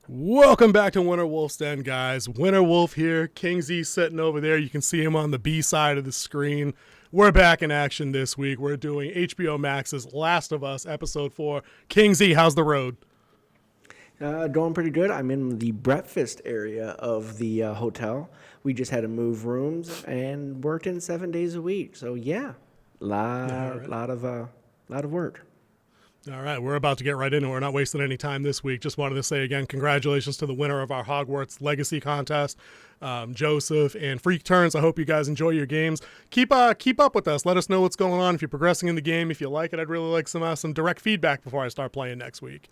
Welcome back to Winter Wolf's Den, guys. Winter Wolf here. King Z sitting over there. You can see him on the B side of the screen. We're back in action this week. We're doing HBO Max's Last of Us, Ep.4. King Z, how's the road? Doing pretty good. I'm in the breakfast area of the hotel. We just had to move rooms and worked in 7 days a week. So yeah, lot of work. All right, we're about to get right into it. We're not wasting any time this week. Just wanted to say again, congratulations to the winner of our Hogwarts Legacy Contest, Joseph and Freak Turns. I hope you guys enjoy your games. Keep up with us. Let us know what's going on. If you're progressing in the game, if you like it, I'd really like some direct feedback before I start playing next week.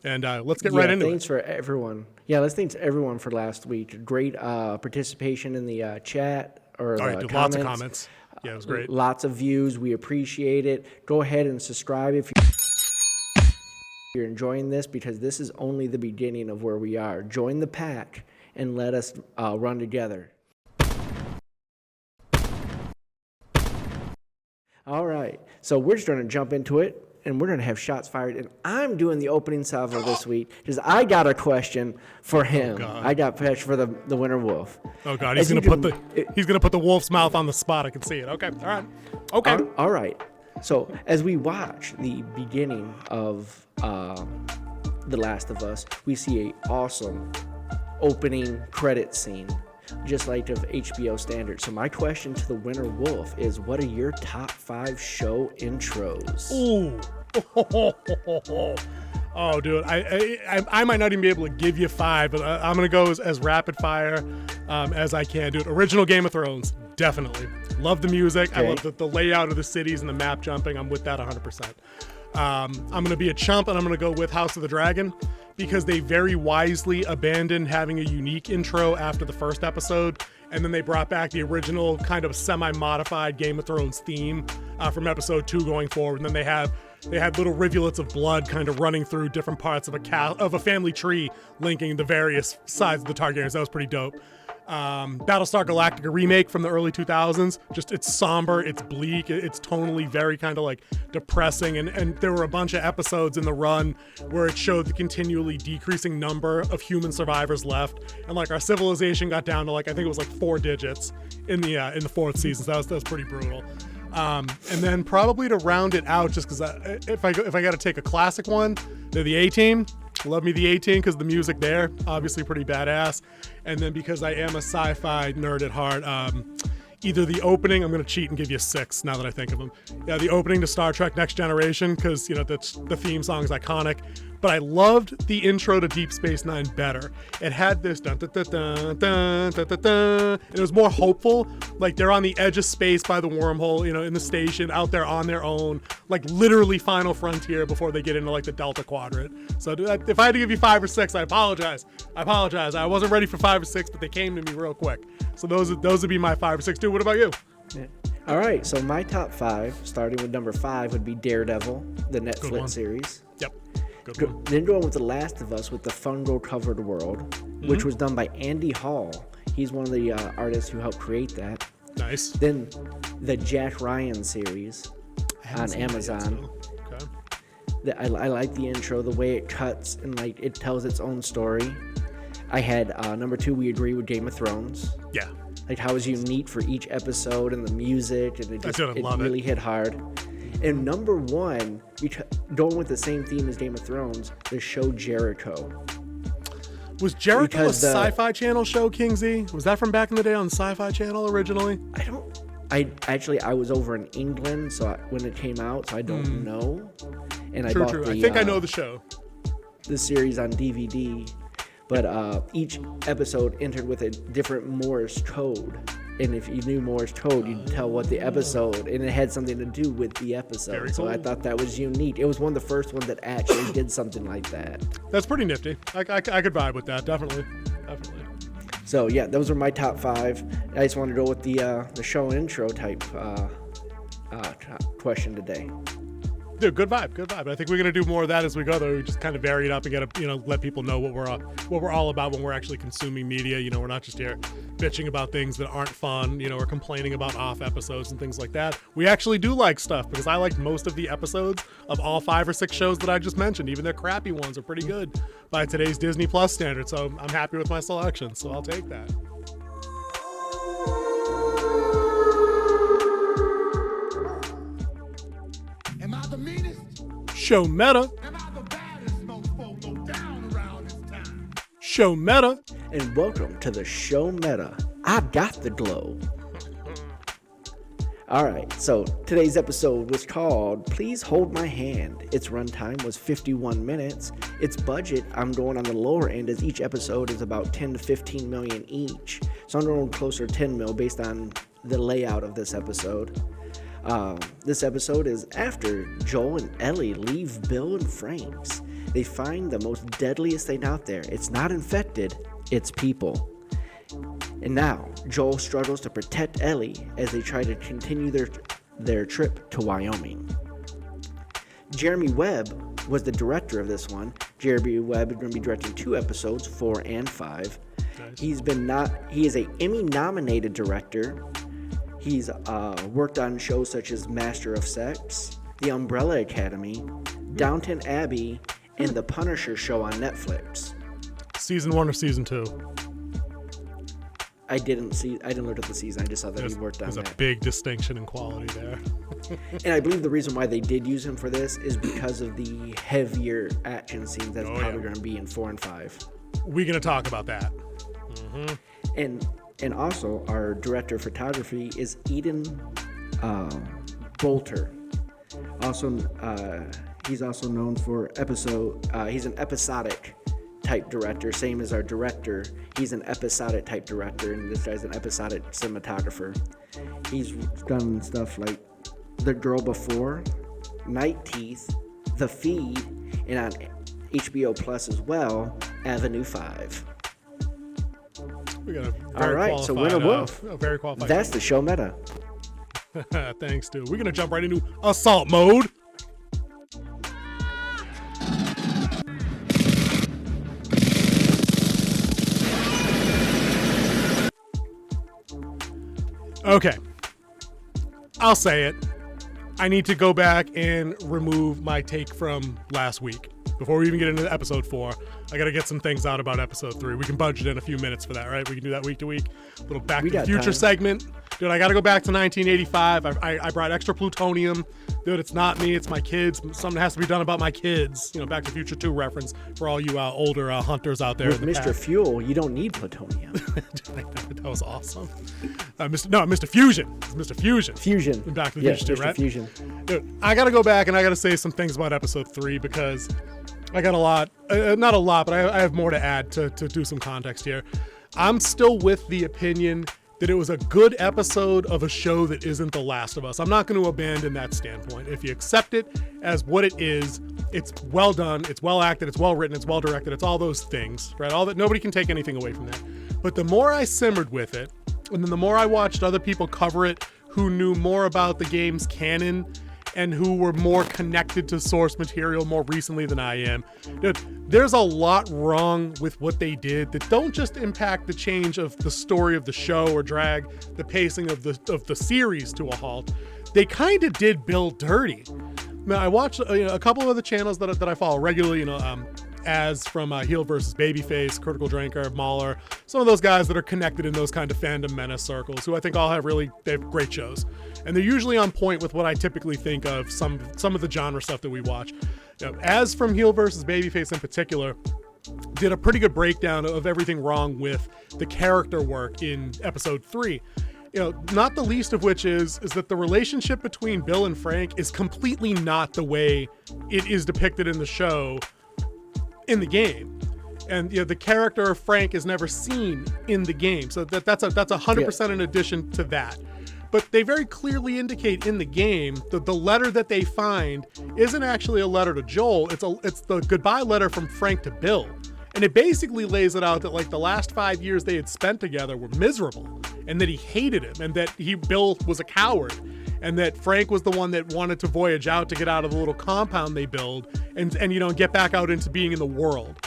And let's get right into it. Thanks for everyone. Yeah, let's thanks everyone for last week. Great participation in the chat or the comments. Lots of comments. Yeah, it was great. Lots of views. We appreciate it. Go ahead and subscribe if you're enjoying this, because this is only the beginning of where we are. Join the pack and let us run together. All right, so we're just going to jump into it, and we're going to have shots fired. And I'm doing the opening salvo this week because I got a question for him. I got a question for the Winter Wolf. Oh God, he's going to put the wolf's mouth on the spot. I can see it. Okay, all right. Okay. All right. So as we watch the beginning of The Last of Us, we see a awesome opening credit scene, just like of HBO standards. So my question to the Winter Wolf is, what are your top 5 show intros? Ooh. Oh, dude, I might not even be able to give you 5, but I'm going to go as rapid fire as I can, dude. Original Game of Thrones, definitely. Love the music. Okay. I love the layout of the cities and the map jumping. I'm with that 100%. I'm going to be a chump, and I'm going to go with House of the Dragon, because they very wisely abandoned having a unique intro after the first episode, and then they brought back the original kind of semi-modified Game of Thrones theme from episode 2 going forward. And then they had little rivulets of blood kind of running through different parts of a family tree linking the various sides of the Targaryens. That was pretty dope. Battlestar Galactica remake from the early 2000s. Just, it's somber, it's bleak, it's tonally very kind of like depressing, and there were a bunch of episodes in the run where it showed the continually decreasing number of human survivors left, and like our civilization got down to like, I think it was like 4 digits in the 4th season. So that was pretty brutal. And then probably to round it out, just because if I got to take a classic one, they're the A-Team. Love me the A-Team because the music there, obviously pretty badass. And then because I am a sci-fi nerd at heart, either the opening, I'm going to cheat and give you 6 now that I think of them. Yeah, the opening to Star Trek Next Generation, because, you know, the theme song is iconic. But I loved the intro to Deep Space Nine better. It had this dun dun dun dun dun dun dun dun. It was more hopeful. Like they're on the edge of space by the wormhole, you know, in the station, out there on their own, like literally final frontier before they get into like the Delta Quadrant. So if I had to give you 5 or 6, I apologize. I wasn't ready for 5 or 6, but they came to me real quick. So those would be my 5 or 6. Dude, what about you? Yeah. All right, so my top 5, starting with number 5, would be Daredevil, the Netflix series. Yep. Then going with The Last of Us with the fungal-covered world, which was done by Andy Hall. He's one of the artists who helped create that. Nice. Then the Jack Ryan series on Amazon. Okay. I like the intro, the way it cuts and like it tells its own story. I had number 2, we agree with Game of Thrones. Yeah. Like how it was unique for each episode and the music, and it really hit hard. And number 1, going with the same theme as Game of Thrones, the show Jericho. Was Jericho a Sci-Fi Channel show, King Z? Was that from back in the day on Sci-Fi Channel originally? I was over in England when it came out, so I don't know. And I bought I think I know the show. The series on DVD, but each episode entered with a different Morse code. And if you knew Morse code, you'd tell what the episode, and it had something to do with the episode. Very cool. So I thought that was unique. It was one of the first ones that actually did something like that. That's pretty nifty. I could vibe with that, definitely. So yeah, those are my top 5. I just wanted to go with the show intro type question today. Dude, good vibe. I think we're gonna do more of that as we go, though. We just kind of vary it up and get let people know what we're all about when we're actually consuming media. We're not just here bitching about things that aren't fun. Or complaining about off episodes and things like that. We actually do like stuff, because I liked most of the episodes of all 5 or 6 shows that I just mentioned. Even their crappy ones are pretty good by today's Disney Plus standards. So I'm happy with my selection. So I'll take that. Am I the meanest? Show meta. Am I the baddest mofo go down around this time? Show meta. And welcome to the show meta. I got the glow. All right, so today's episode was called Please Hold My Hand. Its runtime was 51 minutes. Its budget, I'm going on the lower end, as each episode is about 10 to 15 million each. So I'm going closer to 10 mil based on the layout of this episode. This episode is after Joel and Ellie leave Bill and Frank's. They find the most deadliest thing out there. It's not infected, it's people. And now, Joel struggles to protect Ellie as they try to continue their trip to Wyoming. Jeremy Webb was the director of this one. Jeremy Webb is going to be directing 2 episodes, 4 and 5. Nice. He is a Emmy-nominated director. He's worked on shows such as Master of Sex, The Umbrella Academy, Downton Abbey, and The Punisher show on Netflix. Season 1 or season 2? I didn't look at the season. I just saw that he worked on that. There's a big distinction in quality there. And I believe the reason why they did use him for this is because of the heavier action scenes that's probably going to be in 4 and 5. We're going to talk about that. Mm-hmm. And also, our director of photography is Eden Bolter. He's also known for he's an episodic type director, same as our director. He's an episodic type director, and this guy's an episodic cinematographer. He's done stuff like The Girl Before, Night Teeth, The Feed, and on HBO Plus as well, Avenue 5. We got a all right, so Winter Wolf. Very qualified. That's the show meta. Thanks, dude. We're gonna jump right into assault mode. Okay, I'll say it. I need to go back and remove my take from last week. Before we even get into episode 4, I got to get some things out about episode 3. We can budget in a few minutes for that, right? We can do that week to week. Little Back to the Future segment. Dude, I got to go back to 1985. I brought extra plutonium. Dude, it's not me, it's my kids. Something has to be done about my kids. Back to the Future 2 reference for all you older hunters out there. With Mr. Fuel, you don't need plutonium. That was awesome. Mr. Fusion. It's Mr. Fusion. Fusion. Back to the Future 2, Mr. right? Fusion. Dude, I got to go back and I got to say some things about episode 3 because I got a lot, not a lot, but I have more to add to do some context here. I'm still with the opinion that it was a good episode of a show that isn't The Last of Us. I'm not going to abandon that standpoint. If you accept it as what it is, it's well done, it's well acted, it's well written, it's well directed, it's all those things, right? All that, nobody can take anything away from that. But the more I simmered with it, and then the more I watched other people cover it who knew more about the game's canon and who were more connected to source material more recently than I am. Dude, there's a lot wrong with what they did that don't just impact the change of the story of the show or drag the pacing of the series to a halt. They kind of did Bill dirty. Man, I watched a couple of other channels that I follow regularly, as from Heel versus Babyface, Critical Drinker, Mauler, some of those guys that are connected in those kind of fandom menace circles, who I think all they have great shows. And they're usually on point with what I typically think of some of the genre stuff that we watch. As from Heel versus Babyface in particular, did a pretty good breakdown of everything wrong with the character work in episode 3. Not the least of which is that the relationship between Bill and Frank is completely not the way it is depicted in the show in the game. And the character of Frank is never seen in the game. So that's 100% in addition to that. But they very clearly indicate in the game that the letter that they find isn't actually a letter to Joel. It's the goodbye letter from Frank to Bill. And it basically lays it out that the last 5 years they had spent together were miserable and that he hated him and that Bill was a coward and that Frank was the one that wanted to voyage out to get out of the little compound they build and get back out into being in the world.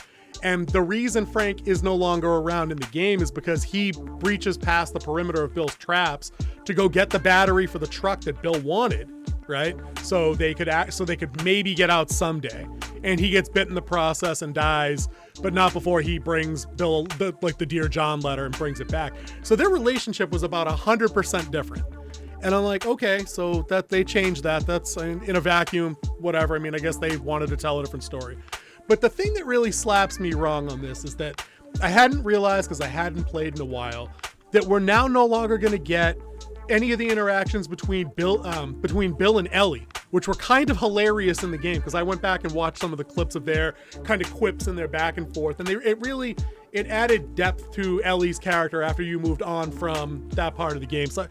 And the reason Frank is no longer around in the game is because he breaches past the perimeter of Bill's traps to go get the battery for the truck that Bill wanted, right? So they could maybe get out someday. And he gets bit in the process and dies, but not before he brings Bill the Dear John letter and brings it back. So their relationship was about 100% different. And I'm like, okay, so that they changed that. That's in a vacuum, whatever. I mean, I guess they wanted to tell a different story. But the thing that really slaps me wrong on this is that I hadn't realized, because I hadn't played in a while, that we're now no longer going to get any of the interactions between Bill and Ellie, which were kind of hilarious in the game, because I went back and watched some of the clips of their kind of quips and their back and forth, and it added depth to Ellie's character after you moved on from that part of the game. So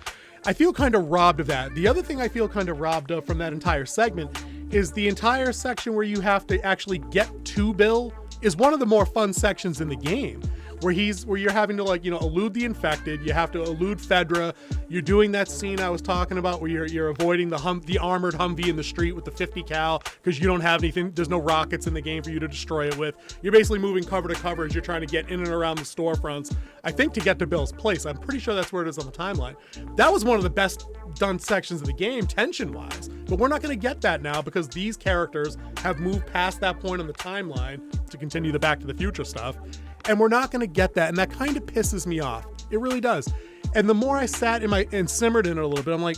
I feel kind of robbed of that. The other thing I feel kind of robbed of from that entire segment is the entire section where you have to actually get to Bill is one of the more fun sections in the game, where you're having to elude the infected. You have to elude Fedra. You're doing that scene I was talking about where you're avoiding the armored Humvee in the street with the 50 cal because you don't have anything. There's no rockets in the game for you to destroy it with. You're basically moving cover to cover as you're trying to get in and around the storefronts, I think, to get to Bill's place. I'm pretty sure that's where it is on the timeline. That was one of the best done sections of the game, tension-wise. But we're not going to get that now because these characters have moved past that point on the timeline to continue the Back to the Future stuff. And we're not going to get that. And that kind of pisses me off. It really does. And the more I sat and simmered in it a little bit, I'm like,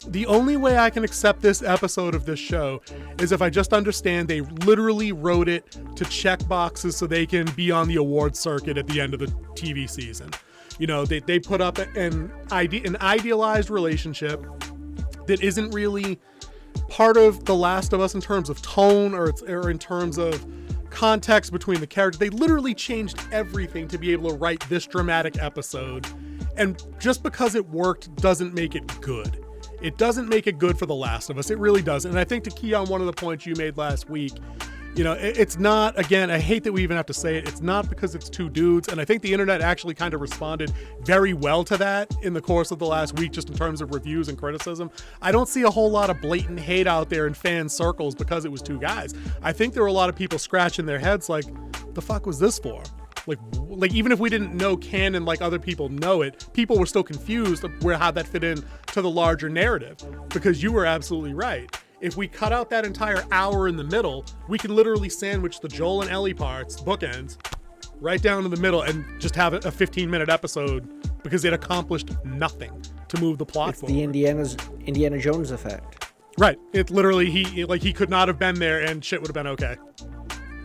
the only way I can accept this episode of this show is if I just understand they literally wrote it to check boxes so they can be on the award circuit at the end of the TV season. They put up an idealized relationship that isn't really part of The Last of Us in terms of tone or in terms of context between the characters. They literally changed everything to be able to write this dramatic episode. And just because it worked doesn't make it good. It doesn't make it good for The Last of Us. It really doesn't. And I think to key on one of the points you made last week, it's not, again, I hate that we even have to say it. It's not because it's two dudes. And I think the internet actually kind of responded very well to that in the course of the last week, just in terms of reviews and criticism. I don't see a whole lot of blatant hate out there in fan circles because it was two guys. I think there were a lot of people scratching their heads like, the fuck was this for? Like even if we didn't know canon like other people know it, people were still confused of how that fit in to the larger narrative. Because you were absolutely right. If we cut out that entire hour in the middle, we can literally sandwich the Joel and Ellie parts, bookends, right down in the middle and just have a 15-minute episode because it accomplished nothing to move the plot forward. It's the Indiana Jones effect. Right. It literally, he could not have been there and shit would have been okay.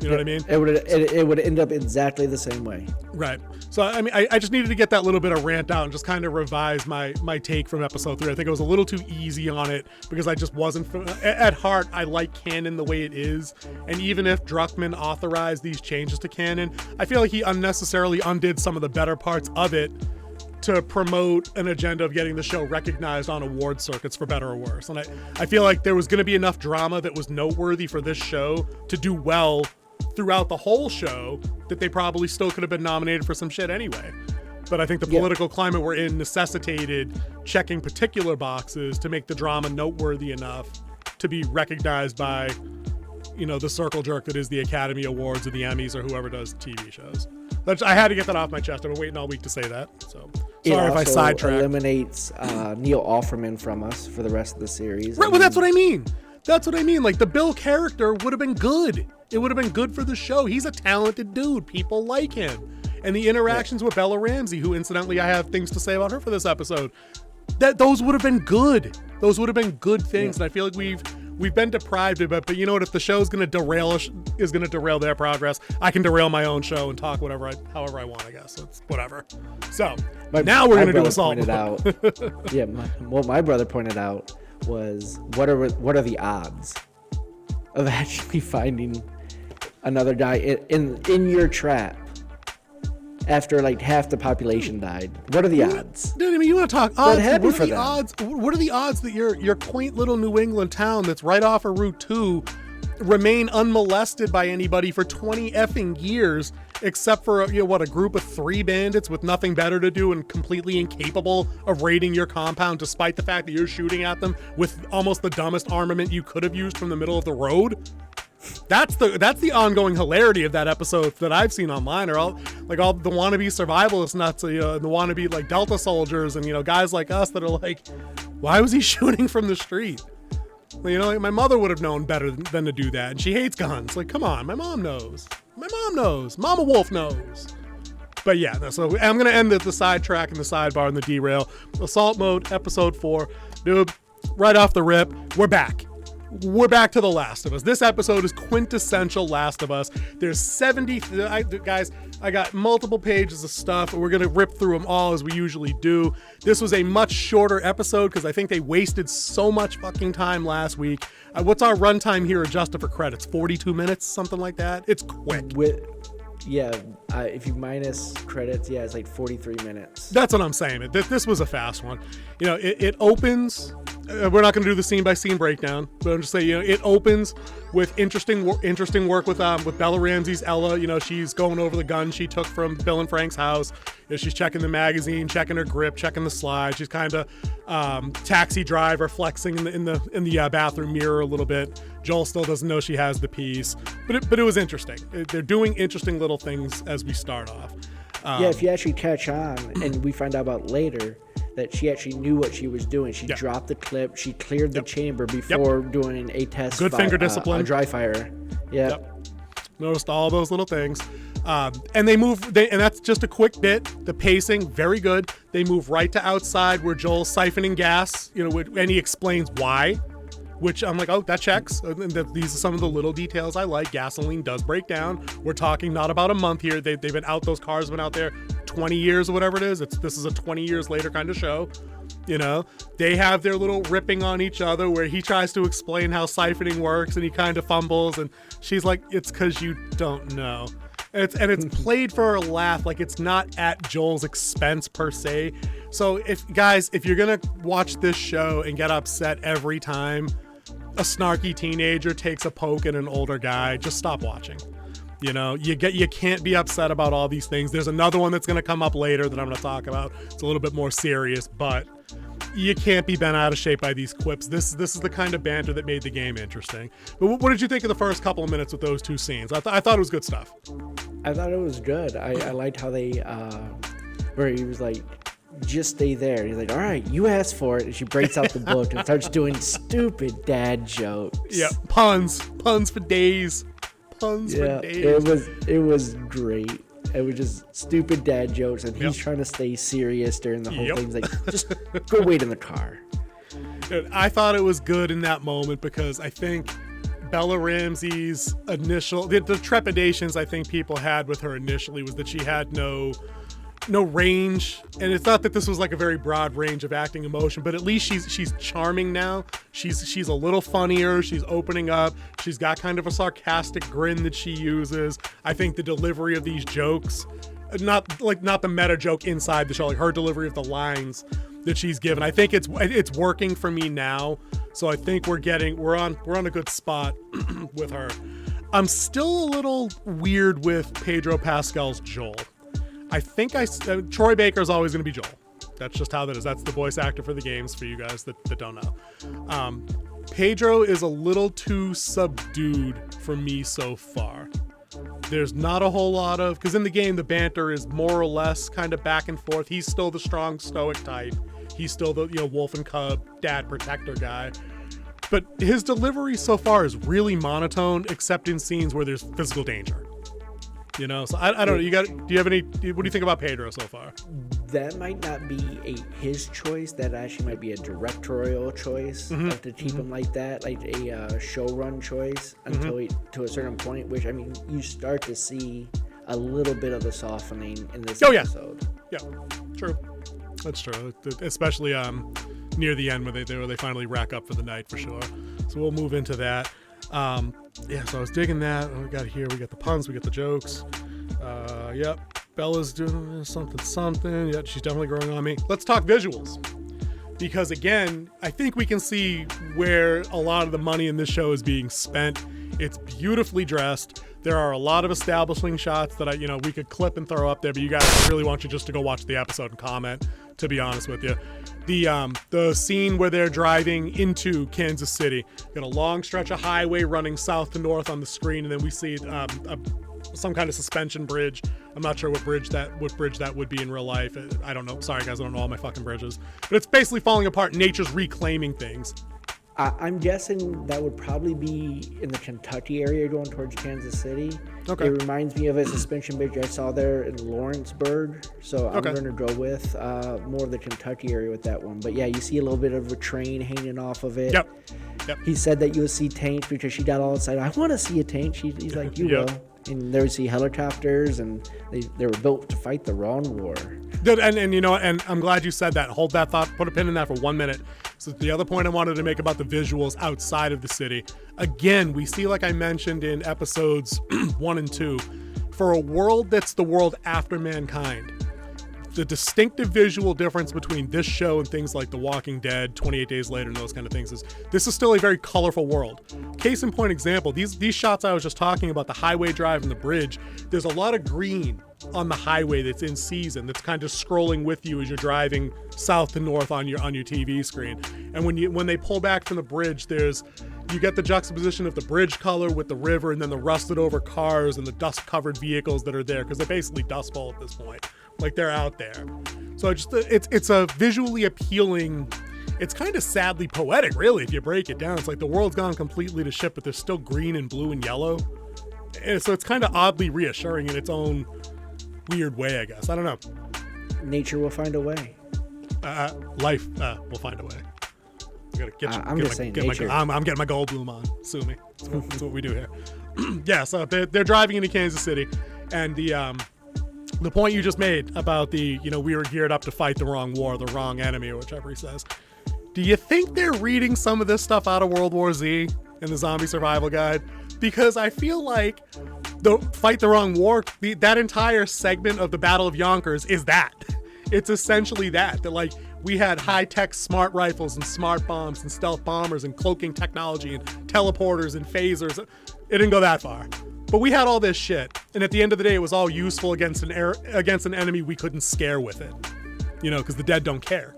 You know what I mean? It would end up exactly the same way. Right. So, I mean, I just needed to get that little bit of rant out and just kind of revise my take from episode 3. I think it was a little too easy on it because I just wasn't, at heart, I like canon the way it is. And even if Druckmann authorized these changes to canon, I feel like he unnecessarily undid some of the better parts of it to promote an agenda of getting the show recognized on award circuits, for better or worse. And I feel like there was going to be enough drama that was noteworthy for this show to do well throughout the whole show that they probably still could have been nominated for some shit anyway. But I think the political climate we're in necessitated checking particular boxes to make the drama noteworthy enough to be recognized by, the circle jerk that is the Academy Awards or the Emmys or whoever does TV shows. I had to get that off my chest. I've been waiting all week to say that. So sorry if I sidetracked. It eliminates Neil Offerman from us for the rest of the series. Right, well, that's what I mean. That's what I mean. Like, the Bill character would have been good. It would have been good for the show. He's a talented dude. People like him. And the interactions with Bella Ramsey, who incidentally I have things to say about her for this episode, those would have been good. Those would have been good things. And I feel like we've been deprived of it. But you know what? If the show's going to derail their progress, I can derail my own show and talk however I want, I guess. It's whatever. So now we're going to do assault. What my brother pointed out was what are the odds of actually finding another guy in your trap after like half the population died? What are the odds? Dude, I mean, you want to talk odds? What are the odds that your quaint little New England town that's right off of Route 2 remain unmolested by anybody for 20 effing years, except for, a group of 3 bandits with nothing better to do and completely incapable of raiding your compound, despite the fact that you're shooting at them with almost the dumbest armament you could have used from the middle of the road. That's the ongoing hilarity of that episode that I've seen online, or all the wannabe survivalists nuts, the wannabe like Delta soldiers and guys like us that are like, why was he shooting from the street? Well, my mother would have known better than to do that, and she hates guns. Like, come on, my mom knows. Mama Wolf knows. But yeah, so I'm gonna end the sidetrack and the sidebar and the derail. Assault mode, episode 4, dude. Right off the rip, we're back. We're back to The Last of Us. This episode is quintessential Last of Us. There's 70, guys, I got multiple pages of stuff. We're going to rip through them all as we usually do. This was a much shorter episode because I think they wasted so much fucking time last week. What's our runtime here adjusted for credits? 42 minutes, something like that? It's quick. If you minus credits, it's like 43 minutes. That's what I'm saying. This was a fast one. It opens. We're not going to do the scene by scene breakdown, but I'm just saying, it opens with interesting work with Bella Ramsey's Ella. She's going over the gun she took from Bill and Frank's house. She's checking the magazine, checking her grip, checking the slide. She's kind of taxi driver flexing in the bathroom mirror a little bit. Joel still doesn't know she has the piece, but it was interesting. They're doing interesting little things as we start off. If you actually catch on, and we find out about later that she actually knew what she was doing. She dropped the clip. She cleared the chamber before doing a test. Good finger discipline. On dry fire. Yep. Noticed all those little things. And they move, and that's just a quick bit. The pacing, very good. They move right to outside where Joel's siphoning gas, and he explains why, which I'm like, oh, that checks. And these are some of the little details I like. Gasoline does break down. We're talking not about a month here. They've been out, those cars have been out there 20 years or whatever it is. This is a 20 years later kind of show. They have their little ripping on each other where he tries to explain how siphoning works and he kind of fumbles and she's like, it's because you don't know. And it's played for a laugh, like it's not at Joel's expense per se. So if you're gonna watch this show and get upset every time a snarky teenager takes a poke at an older guy, just stop watching. You can't be upset about all these things. There's another one that's going to come up later that I'm going to talk about. It's a little bit more serious, but you can't be bent out of shape by these quips. This is the kind of banter that made the game interesting. But what did you think of the first couple of minutes with those two scenes? I thought it was good stuff. I thought it was good. I liked how they, where he was like, just stay there. And he's like, all right, you asked for it. And she breaks out the book and starts doing stupid dad jokes. Yeah, puns for days. For days. It was great. It was just stupid dad jokes, and he's trying to stay serious during the whole thing. He's like, just go wait in the car. Dude, I thought it was good in that moment because I think Bella Ramsey's the trepidations I think people had with her initially was that she had no range, and it's not that this was like a very broad range of acting emotion, but at least she's charming now. She's a little funnier. She's opening up. She's got kind of a sarcastic grin that she uses. I think the delivery of these jokes, not the meta joke inside the show, like her delivery of the lines that she's given, I think it's working for me now. So I think we're on a good spot with her. I'm still a little weird with Pedro Pascal's Joel. I think Troy Baker is always going to be Joel. That's just how that is. That's the voice actor for the games for you guys that don't know. Pedro is a little too subdued for me so far. There's not a whole lot of, because in the game the banter is more or less kind of back and forth. He's still the strong stoic type. He's still the wolf and cub dad protector guy. But his delivery so far is really monotone, except in scenes where there's physical danger. So I don't know. What do you think about Pedro so far? That might not be his choice. That actually might be a directorial choice to keep him like that, like a showrun choice until to a certain point. Which you start to see a little bit of the softening in this episode. Yeah, true. That's true. Especially near the end where they finally rack up for the night for sure. So we'll move into that. So I was digging that. We got the puns, we got the jokes. Bella's doing something. Yeah, she's definitely growing on me. Let's talk visuals. Because again, I think we can see where a lot of the money in this show is being spent. It's beautifully dressed. There are a lot of establishing shots that we could clip and throw up there, but you guys, I really want you just to go watch the episode and comment, to be honest with you. The scene where they're driving into Kansas City, got a long stretch of highway running south to north on the screen, and then we see some kind of suspension bridge. I'm not sure what bridge that would be in real life. I don't know. Sorry guys, I don't know all my fucking bridges. But it's basically falling apart. Nature's reclaiming things. I'm guessing that would probably be in the Kentucky area going towards Kansas City. Okay. It reminds me of a suspension bridge I saw there in Lawrenceburg. So I'm going to go with more of the Kentucky area with that one. But yeah, you see a little bit of a train hanging off of it. Yep. He said that you'll see tanks because she got all excited. I want to see a tank. He's like, you will. And there we see helicopters, and they were built to fight the wrong war. Good, and and I'm glad you said that. Hold that thought. Put a pin in that for 1 minute. So the other point I wanted to make about the visuals outside of the city. Again, we see, like I mentioned in episodes 1 and 2, for a world that's the world after mankind, the distinctive visual difference between this show and things like The Walking Dead, 28 Days Later, and those kind of things is this is still a very colorful world. Case in point example, these shots I was just talking about, the highway drive and the bridge, there's a lot of green on the highway that's in season, that's kind of scrolling with you as you're driving south to north on your TV screen. And when they pull back from the bridge, you get the juxtaposition of the bridge color with the river, and then the rusted over cars and the dust covered vehicles that are there, because they're basically Dust Bowl at this point. Like, they're out there. So it's a visually appealing, it's kind of sadly poetic, really, if you break it down. It's like the world's gone completely to shit, but there's still green and blue and yellow. And so it's kind of oddly reassuring in its own weird way, I guess. I don't know. Nature will find a way. Life will find a way. I'm just saying nature. I'm getting my Goldblum on. Sue me. That's what we do here. Yeah, so they're driving into Kansas City, and the point you just made about we were geared up to fight the wrong war, the wrong enemy, or whichever he says. Do you think they're reading some of this stuff out of World War Z in the Zombie Survival Guide? Because I feel like the fight the wrong war, that entire segment of the Battle of Yonkers is that. It's essentially that like we had high-tech smart rifles and smart bombs and stealth bombers and cloaking technology and teleporters and phasers. It didn't go that far. But we had all this shit, and at the end of the day, it was all useful against an enemy we couldn't scare with it. Because the dead don't care.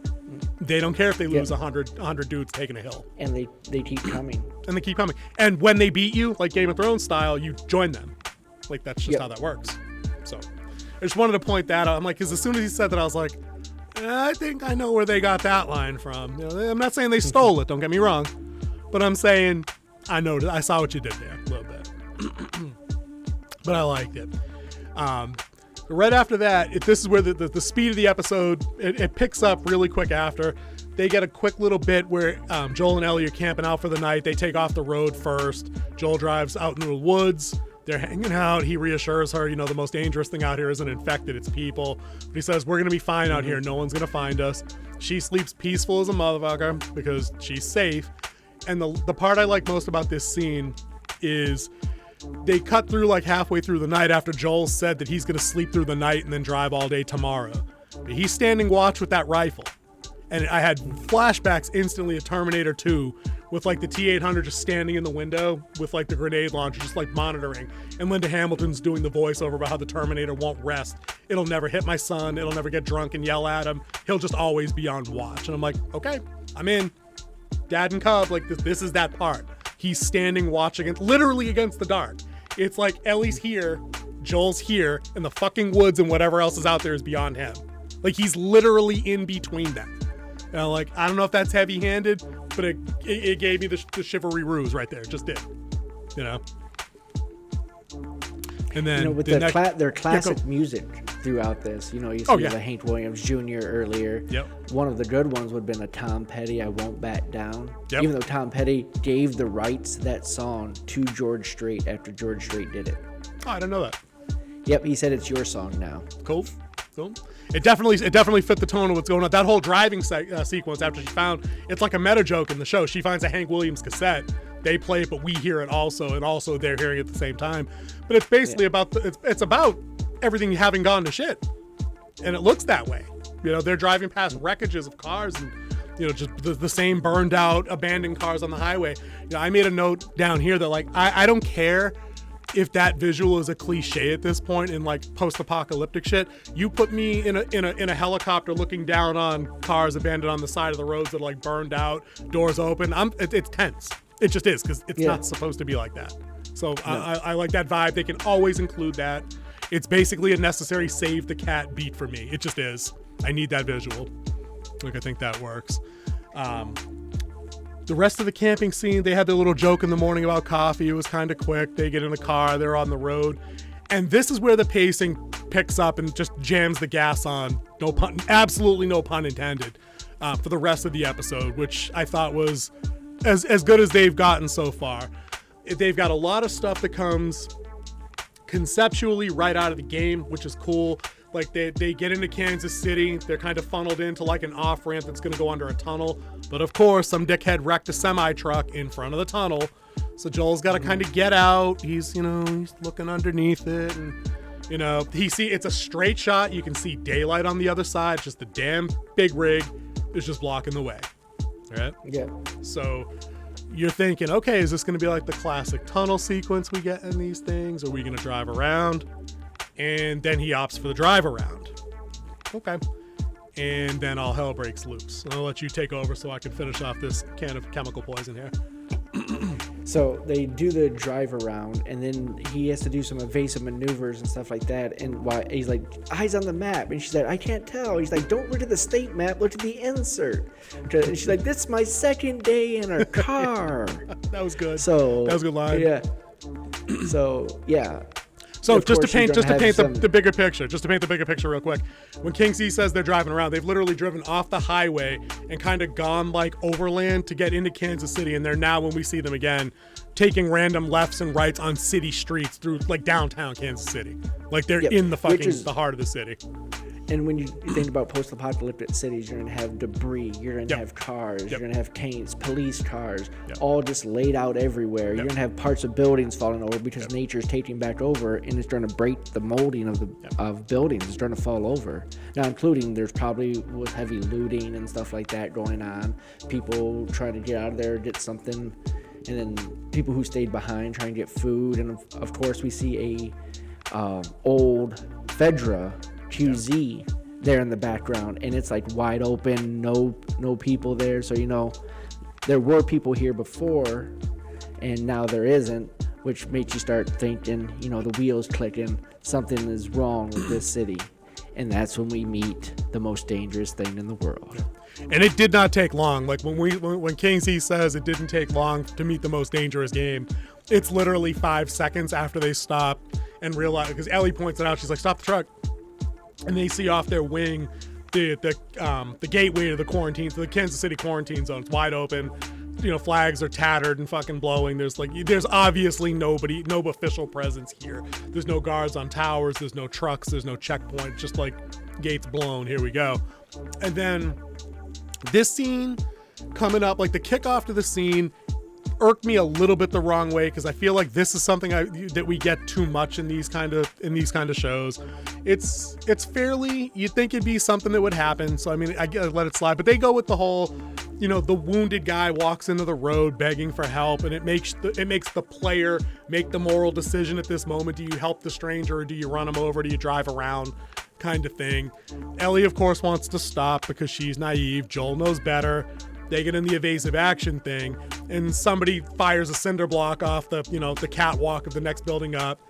They don't care if they lose 100 dudes taking a hill. And they keep coming. And they keep coming. And when they beat you, like Game of Thrones style, you join them. Like, that's just how that works. So, I just wanted to point that out. I'm like, because as soon as he said that, I was like, I think I know where they got that line from. I'm not saying they stole it, don't get me wrong. But I'm saying, I saw what you did there a little bit. But I liked it. Right after that, this is where the speed of the episode, it picks up really quick after. They get a quick little bit where Joel and Ellie are camping out for the night. They take off the road first. Joel drives out into the woods. They're hanging out. He reassures her, the most dangerous thing out here isn't infected, it's people. But he says, we're going to be fine out here. No one's going to find us. She sleeps peaceful as a motherfucker because she's safe. And the part I like most about this scene is they cut through like halfway through the night after Joel said that he's going to sleep through the night and then drive all day tomorrow. But he's standing watch with that rifle. And I had flashbacks instantly of Terminator 2 with like the T-800 just standing in the window with like the grenade launcher just like monitoring. And Linda Hamilton's doing the voiceover about how the Terminator won't rest. It'll never hit my son. It'll never get drunk and yell at him. He'll just always be on watch. And I'm like, okay, I'm in. Dad and Cub, like this is that part. He's standing watching it literally against the dark. It's like Ellie's here, Joel's here, and the fucking woods and whatever else is out there is beyond him. Like he's literally in between them. And I'm like, I don't know if that's heavy-handed, but it gave me the chivalry ruse right there. It just did. And then with their classic music throughout this, you see the Hank Williams Jr. earlier. Yep. One of the good ones would have been a Tom Petty, I Won't Back Down. Yep. Even though Tom Petty gave the rights to that song to George Strait after George Strait did it. Oh, I didn't know that. Yep, he said it's your song now. Cool. It definitely fit the tone of what's going on. That whole driving sequence after she found, it's like a meta joke in the show. She finds a Hank Williams cassette. They play it, but we hear it also, and also they're hearing it at the same time. But it's basically about it's about everything having gone to shit, and it looks that way. They're driving past wreckages of cars and just the same burned out, abandoned cars on the highway. I made a note down here that like I don't care if that visual is a cliche at this point in like post-apocalyptic shit. You put me in a helicopter looking down on cars abandoned on the side of the roads that are like burned out, doors open. It's tense. It just is, because it's not supposed to be like that. So no. I like that vibe. They can always include that. It's basically a necessary save the cat beat for me. It just is. I need that visual. Like, I think that works. The rest of the camping scene, they had their little joke in the morning about coffee. It was kind of quick. They get in the car, they're on the road. And this is where the pacing picks up and just jams the gas on. No pun, absolutely no pun intended, for the rest of the episode, which I thought was as good as they've gotten so far. They've got a lot of stuff that comes conceptually right out of the game, which is cool. Like they get into Kansas City, they're kind of funneled into like an off ramp that's going to go under a tunnel. But of course, some dickhead wrecked a semi truck in front of the tunnel. So Joel's got to kind of get out. He's looking underneath it, and it's a straight shot. You can see daylight on the other side. Just the damn big rig is just blocking the way. Right? Yeah. So you're thinking, okay, is this going to be like the classic tunnel sequence we get in these things? Are we going to drive around? And then he opts for the drive around. Okay. And then all hell breaks loose. I'll let you take over so I can finish off this can of chemical poison here. So they do the drive around, and then he has to do some evasive maneuvers and stuff like that. And why he's like, eyes on the map, and she's like, I can't tell. He's like, don't look at the state map, look at the insert. And she's like, this is my second day in our car. That was good. So that was a good line. Yeah. So yeah. So just to paint the bigger picture real quick, when King C says they're driving around, they've literally driven off the highway and kind of gone like overland to get into Kansas City, and they're now, when we see them again, taking random lefts and rights on city streets through like downtown Kansas City. Like they're in the the heart of the city. And when you think about post-apocalyptic cities, you're going to have debris, you're going to have cars, you're going to have tanks, police cars, all just laid out everywhere. You're going to have parts of buildings falling over because nature is taking back over, and it's going to break the molding of buildings. It's going to fall over. Now, including there's probably was heavy looting and stuff like that going on. People trying to get out of there, get something, and then people who stayed behind trying to get food. And of course, we see a old Fedra QZ there in the background, and it's like wide open, no people there. So there were people here before, and now there isn't, which makes you start thinking, the wheels clicking, something is wrong with this city. And that's when we meet the most dangerous thing in the world. And it did not take long. Like when King C says it didn't take long to meet the most dangerous game, it's literally 5 seconds after they stop and realize, because Ellie points it out, she's like, stop the truck. And they see off their wing the gateway to the quarantine, to the Kansas City quarantine zone. It's wide open. Flags are tattered and fucking blowing. There's obviously no official presence here. There's no guards on towers. There's no trucks. There's no checkpoint. Just like gates blown. Here we go. And then this scene coming up, like the kickoff to the scene, irked me a little bit the wrong way, because I feel like this is something that we get too much in these kind of shows. It's fairly, you'd think it'd be something that would happen, so I mean I let it slide, but they go with the whole, the wounded guy walks into the road begging for help, and it makes the player make the moral decision at this moment. Do you help the stranger, or do you run him over? Do you drive around? Kind of thing. Ellie, of course, wants to stop because she's naive. Joel knows better. They get in the evasive action thing, and somebody fires a cinder block off the catwalk of the next building up,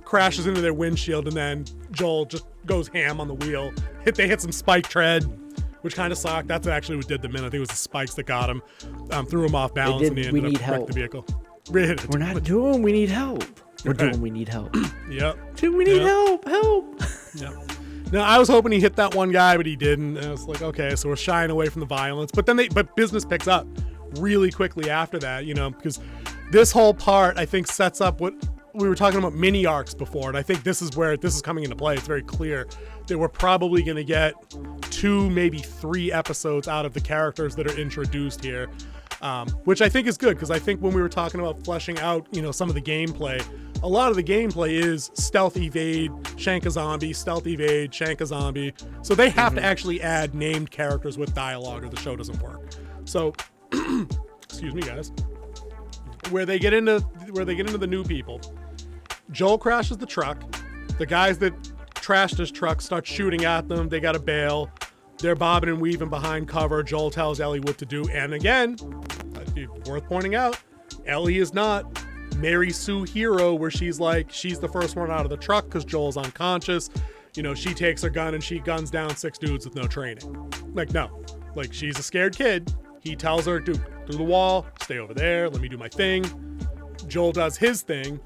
crashes into their windshield, and then Joel just goes ham on the wheel. They hit some spike tread, which kind of sucked. That's actually what did them in. I think it was the spikes that got him, threw him off balance, and he ended up wrecking the vehicle. We're not doing we need help. We're doing we need help. Yep. Dude, we need help. Yep. Now, I was hoping he hit that one guy, but he didn't. And I was like, okay, so we're shying away from the violence. But business picks up really quickly after that, because this whole part, I think, sets up what we were talking about, mini arcs before. And I think this is where this is coming into play. It's very clear that we're probably going to get 2, maybe 3 episodes out of the characters that are introduced here. which I think is good because I think when we were talking about fleshing out, some of the gameplay, a lot of the gameplay is stealth evade, shank a zombie, stealth evade, shank a zombie. So they have to actually add named characters with dialogue or the show doesn't work. So, excuse me, guys. Where they get into the new people, Joel crashes the truck. The guys that trashed his truck start shooting at them. They got to bail. They're bobbing and weaving behind cover. Joel tells Ellie what to do. And again, worth pointing out, Ellie is not Mary Sue Hero, where she's the first one out of the truck because Joel's unconscious. She takes her gun and she guns down 6 dudes with no training. No. She's a scared kid. He tells her, dude, through the wall, stay over there, let me do my thing. Joel does his thing,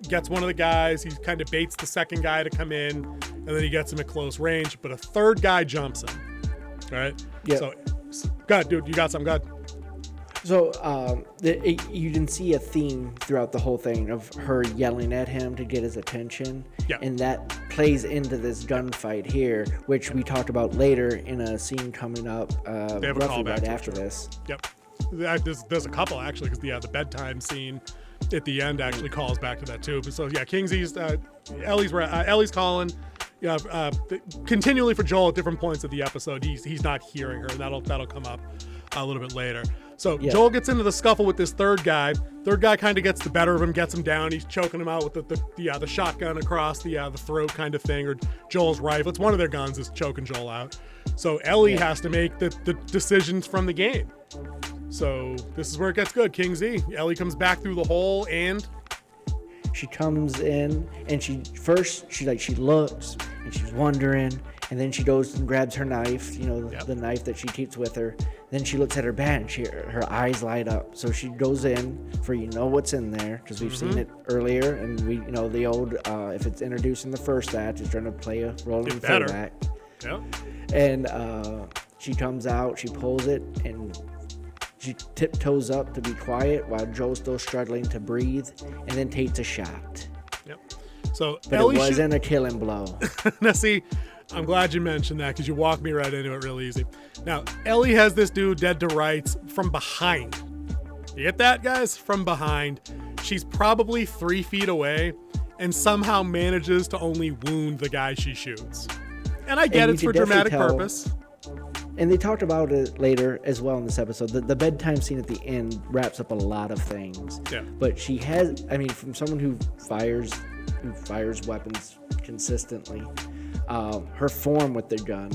gets one of the guys, he kind of baits the second guy to come in, and then he gets him at close range, but a third guy jumps him. All right? Yeah. So, go ahead, dude, you got something, go ahead. So you can see a theme throughout the whole thing of her yelling at him to get his attention. Yeah. And that plays into this gunfight here, which we talked about later in a scene coming up roughly right after this. Yep. There's a couple, actually, because the bedtime scene at the end actually calls back to that, too. But so, yeah, Kingsy's, Ellie's calling. Continually for Joel at different points of the episode. He's not hearing her, and that'll come up a little bit later. So Joel gets into the scuffle with this third guy. Third guy kind of gets the better of him, gets him down. He's choking him out with the shotgun across the throat kind of thing, or Joel's rifle. It's one of their guns is choking Joel out. So Ellie has to make the decisions from the game. So this is where it gets good. King Z. Ellie comes back through the hole and she comes in and she looks and she's wondering, and then she goes and grabs her knife, the knife that she keeps with her. Then she looks at her bat and her eyes light up. So she goes in for what's in there, because we've seen it earlier, and we the old if it's introduced in the first act, it's trying to play a role in the third act. Yep. And she comes out, she pulls it, and she tiptoes up to be quiet while Joe's still struggling to breathe, and then takes a shot. Yep. So but Ellie it wasn't a killing blow. Now see, I'm glad you mentioned that because you walked me right into it real easy. Now, Ellie has this dude dead to rights from behind. You get that, guys? From behind. She's probably 3 feet away and somehow manages to only wound the guy she shoots. And I get it's for dramatic purpose. And they talked about it later as well in this episode. The bedtime scene at the end wraps up a lot of things. Yeah. But she has, from someone who fires weapons consistently, her form with the gun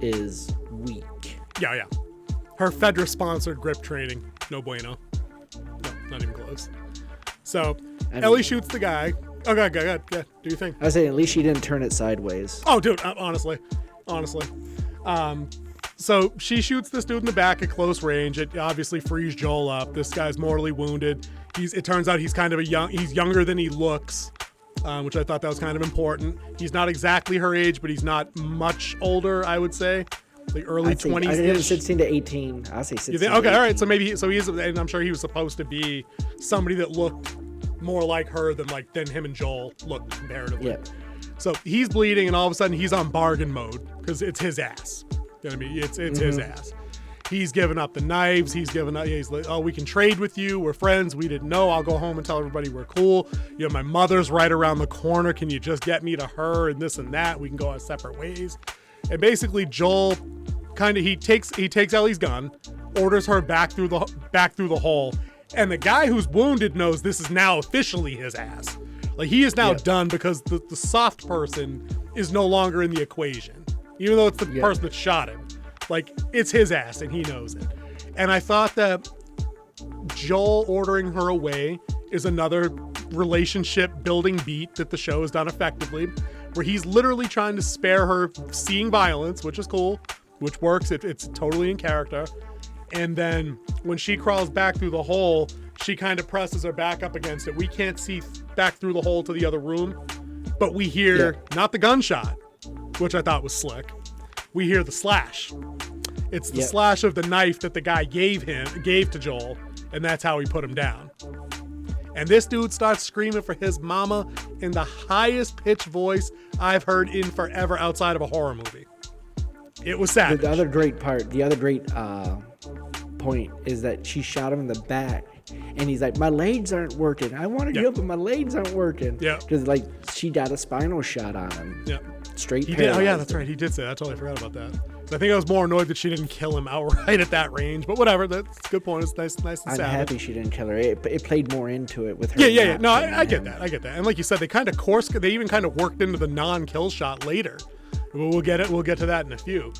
is weak. Yeah. Her Fedra-sponsored grip training, no bueno. No, not even close. So, Ellie shoots the guy. Oh, go ahead. Do your thing. I was saying, at least she didn't turn it sideways. Oh, dude, honestly. So she shoots this dude in the back at close range. It obviously frees Joel up. This guy's mortally wounded. It turns out he's kind of he's younger than he looks. Which I thought that was kind of important. He's not exactly her age, but he's not much older, I would say. Like early 20s. I think 16 to 18. I'll say 16. Okay, all right. So he is, and I'm sure he was supposed to be somebody that looked more like her than him and Joel looked comparatively. Yeah. So he's bleeding, and all of a sudden he's on bargain mode because it's his ass. You know what I mean? It's his ass. He's given up the knives. He's like, oh, we can trade with you. We're friends. We didn't know. I'll go home and tell everybody we're cool. My mother's right around the corner. Can you just get me to her and this and that? We can go our separate ways. And basically, Joel he takes Ellie's gun, orders her back through the hole, and the guy who's wounded knows this is now officially his ass. He is now done because the soft person is no longer in the equation, even though it's the person that shot him. It's his ass, and he knows it. And I thought that Joel ordering her away is another relationship building beat that the show has done effectively, where he's literally trying to spare her seeing violence, which is cool, which works. It's totally in character. And then when she crawls back through the hole, she kind of presses her back up against it. We can't see back through the hole to the other room, but we hear not the gunshot, which I thought was slick. We hear the slash. It's the slash of the knife that the guy gave to Joel, and that's how he put him down. And this dude starts screaming for his mama in the highest pitched voice I've heard in forever outside of a horror movie. It was savage. The other great part point is that she shot him in the back, and he's like, my legs aren't working. I want to help, but my legs aren't working. Yeah. Because like she got a spinal shot on him. Yeah. Straight. He did. Oh yeah, that's right. He did say that. I totally forgot about that. So I think I was more annoyed that she didn't kill him outright at that range. But whatever. That's a good point. It's nice and I'm savage. happy she didn't kill her. It played more into it with her. Yeah. No, not I get killing that. him. I get that. And like you said, they kind of they even kind of worked into the non-kill shot later. We'll get it. We'll get to that in a few.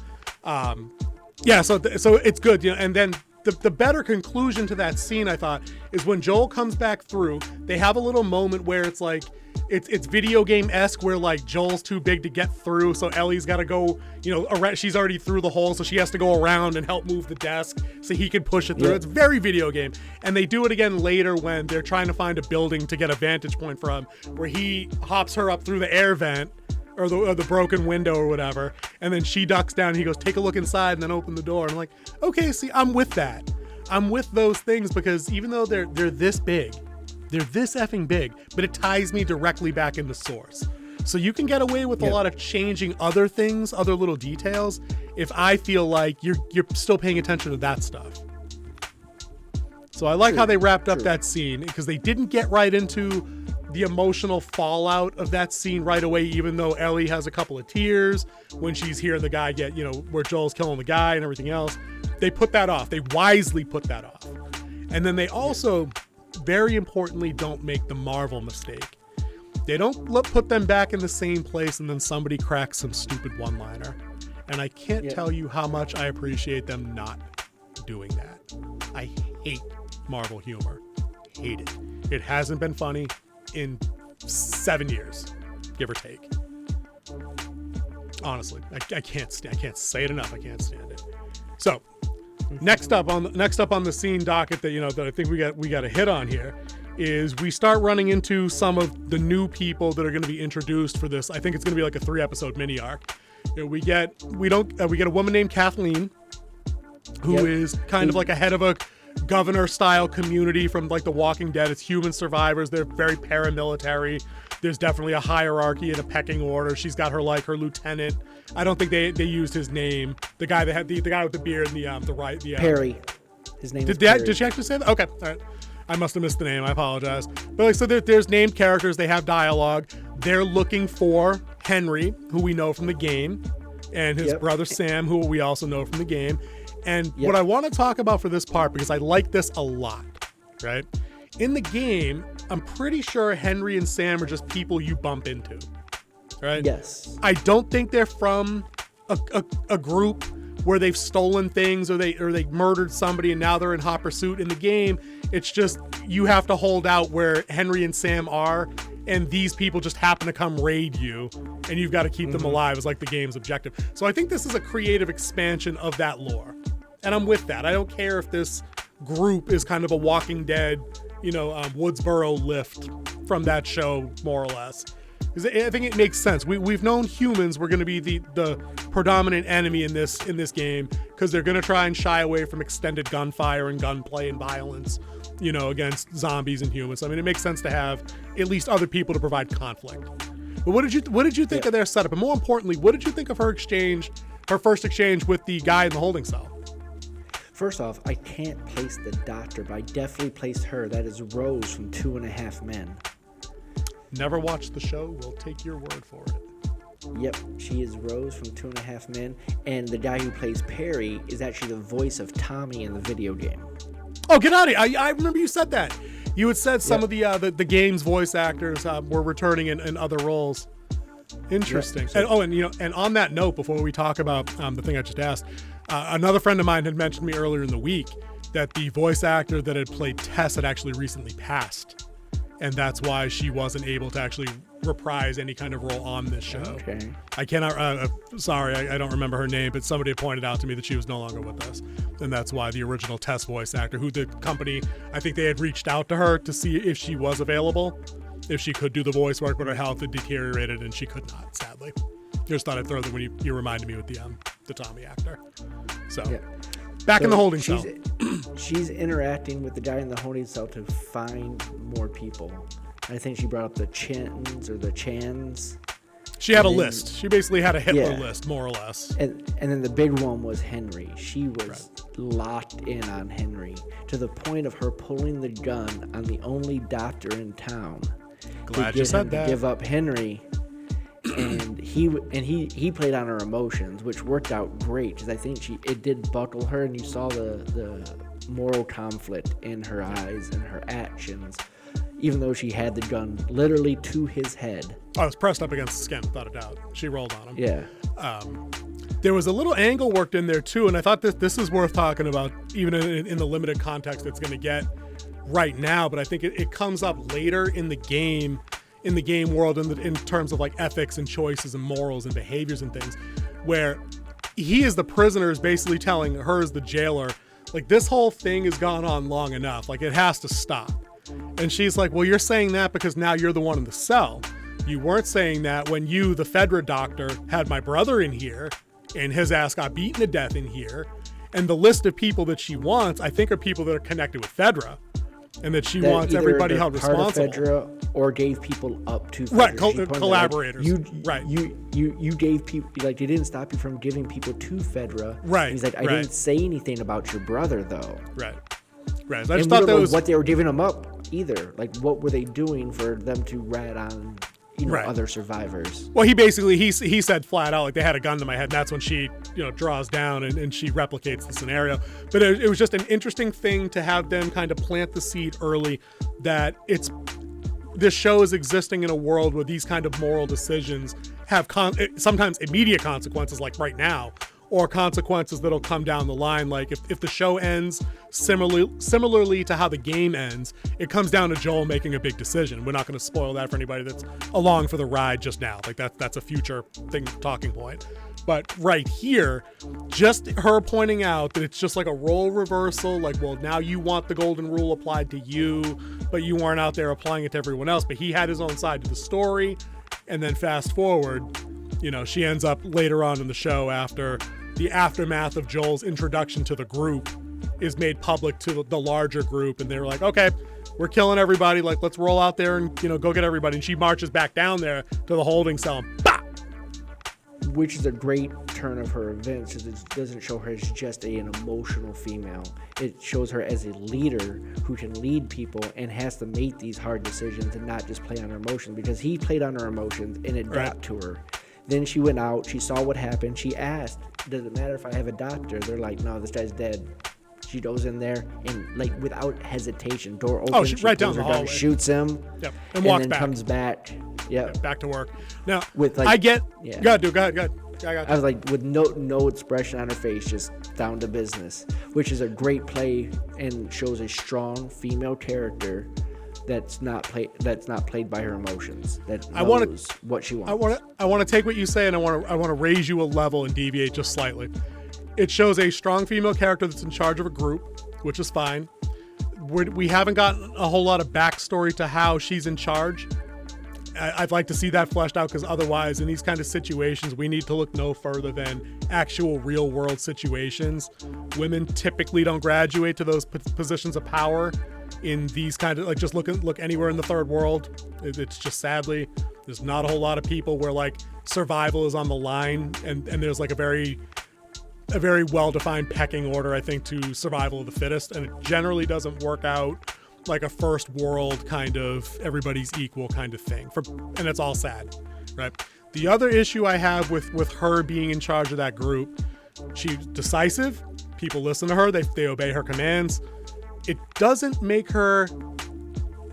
Yeah. So it's good. You know, and then. The better conclusion to that scene, I thought, is when Joel comes back through, they have a little moment where it's like, it's video game-esque where like Joel's too big to get through, so Ellie's got to go, you know, she's already through the hole, so she has to go around and help move the desk so he can push it through. Yeah. It's very video game. And they do it again later when they're trying to find a building to get a vantage point from, where he hops her up through the air vent, or the broken window or whatever, and then she ducks down and he goes, take a look inside, and then open the door. And I'm like, okay, see, I'm with that. I'm with those things, because even though they're this big, they're this effing big, but it ties me directly back into source. So you can get away with a lot of changing other things, other little details, if I feel like you're still paying attention to that stuff. So I like how they wrapped up that scene, because they didn't get right into the emotional fallout of that scene right away, even though Ellie has a couple of tears when she's hearing the guy get, you know, where Joel's killing the guy and everything else. They put that off. They wisely put that off. And then they also, very importantly, don't make the Marvel mistake. They don't put them back in the same place and then somebody cracks some stupid one-liner. And I can't tell you how much I appreciate them not doing that. I hate Marvel humor. Hate it. It hasn't been funny in 7 years, give or take. Honestly, I can't say it enough. I can't stand it. So, next up on the scene docket that I think we got to hit on here is we start running into some of the new people that are going to be introduced for this. I think it's going to be like a 3-episode mini arc. You know, we get a woman named Kathleen, who is kind of like a head of a governor style community from like The Walking Dead. It's human survivors. They're very paramilitary. There's definitely a hierarchy and a pecking order. She's got her lieutenant. I don't think they used his name. The guy that had the guy with the beard and the Perry. His name is Perry. Did she actually say that? Okay, all right. I must have missed the name. I apologize. But like, so there's named characters. They have dialogue. They're looking for Henry, who we know from the game, and his brother Sam, who we also know from the game. And what I want to talk about for this part, because I like this a lot, right? In the game, I'm pretty sure Henry and Sam are just people you bump into, right? Yes. I don't think they're from a group where they've stolen things or they murdered somebody and now they're in hot pursuit. In the game, it's just you have to hold out where Henry and Sam are, and these people just happen to come raid you, and you've got to keep them alive is like the game's objective. So I think this is a creative expansion of that lore, and I'm with that. I don't care if this group is kind of a Walking Dead, Woodsboro lift from that show, more or less. Because I think it makes sense. We've known humans were going to be the predominant enemy in this game, because they're going to try and shy away from extended gunfire and gunplay and violence, against zombies and humans. I mean, it makes sense to have at least other people to provide conflict. But what did you think of their setup? And more importantly, what did you think of her first exchange with the guy in the holding cell? First off, I can't place the doctor, but I definitely placed her. That is Rose from 2.5 Men. Never watched the show. We'll take your word for it. Yep, she is Rose from 2.5 Men, and the guy who plays Perry is actually the voice of Tommy in the video game. Oh, get out of here! I remember you said that. You had said some of the game's voice actors were returning in other roles. Interesting. Yep, so, and on that note, before we talk about the thing I just asked, another friend of mine had mentioned to me earlier in the week that the voice actor that had played Tess had actually recently passed. And that's why she wasn't able to actually reprise any kind of role on this show. Okay. I cannot, I don't remember her name, but somebody pointed out to me that she was no longer with us. And that's why the original Tess voice actor, who the company, I think they had reached out to her to see if she was available, if she could do the voice work, but her health had deteriorated and she could not, sadly. Just thought I'd throw that when you reminded me with the Tommy actor. So, back in the holding cell. She's interacting with the guy in the holding cell to find more people. I think she brought up the Chins or the Chans. She had a list. She basically had a Hitler list, more or less. And then the big one was Henry. She was locked in on Henry to the point of her pulling the gun on the only doctor in town. Glad to you get said him that. To give up Henry. And he played on her emotions, which worked out great because I think it did buckle her, and you saw the moral conflict in her eyes and her actions, even though she had the gun literally to his head. Oh, it was pressed up against the skin, without a doubt. She rolled on him. Yeah. There was a little angle worked in there too, and I thought this is worth talking about, even in the limited context it's going to get right now. But I think it comes up later in the game world, in terms of like ethics and choices and morals and behaviors and things, where he as the prisoner is basically telling her as the jailer, like, this whole thing has gone on long enough, like it has to stop. And she's like, well, you're saying that because now you're the one in the cell. You weren't saying that when you, the Fedra doctor, had my brother in here and his ass got beaten to death in here. And the list of people that she wants, I think, are people that are connected with Fedra, and that she wants everybody held responsible. Part of Fedra or gave people up to Fedra. Right, collaborators. You gave people, like, they didn't stop you from giving people to Fedra. Right. And he's like, I didn't say anything about your brother, though. Right. I And just we thought don't that know was what they were giving them up either. Like, what were they doing for them to rat on, other survivors? Well, he said flat out, like, they had a gun to my head, and that's when she, draws down and she replicates the scenario. But it was just an interesting thing to have them kind of plant the seed early that this show is existing in a world where these kind of moral decisions have sometimes immediate consequences, like right now, or consequences that'll come down the line. Like if the show ends similarly to how the game ends, it comes down to Joel making a big decision. We're not going to spoil that for anybody that's along for the ride just now. Like that's a future talking point. But right here, just her pointing out that it's just like a role reversal. Like, well, now you want the golden rule applied to you, but you weren't out there applying it to everyone else. But he had his own side to the story. And then fast forward, she ends up later on in the show, after the aftermath of Joel's introduction to the group is made public to the larger group. And they're like, okay, we're killing everybody. Like, let's roll out there and, go get everybody. And she marches back down there to the holding cell. And bah! Which is a great turn of her events, because it doesn't show her as just an emotional female. It shows her as a leader who can lead people and has to make these hard decisions and not just play on her emotions, because he played on her emotions and it got to her. Then she went out, she saw what happened, she asked, does it matter if I have a doctor? They're like, no, this guy's dead. She goes in there and, like, without hesitation, door opens, she right down the hallway, shoots him, and walks then back. Comes back. Back to work. Now, with, like, I get. Yeah. Go ahead. I was like, with no expression on her face, just down to business, which is a great play and shows a strong female character that's not played by her emotions. That knows what she wants. I want to take what you say, and I want to raise you a level and deviate just slightly. It shows a strong female character that's in charge of a group, which is fine. We haven't gotten a whole lot of backstory to how she's in charge. I'd like to see that fleshed out, because otherwise, in these kind of situations, we need to look no further than actual real world situations. Women typically don't graduate to those positions of power in these kind of, like, just look anywhere in the third world. It's just, sadly, there's not a whole lot of people where, like, survival is on the line, and there's like a very well-defined pecking order, I think, to survival of the fittest, and it generally doesn't work out like a first world kind of everybody's equal kind of thing, and it's all sad, right? The other issue I have with her being in charge of that group, she's decisive, people listen to her, they obey her commands. It doesn't make her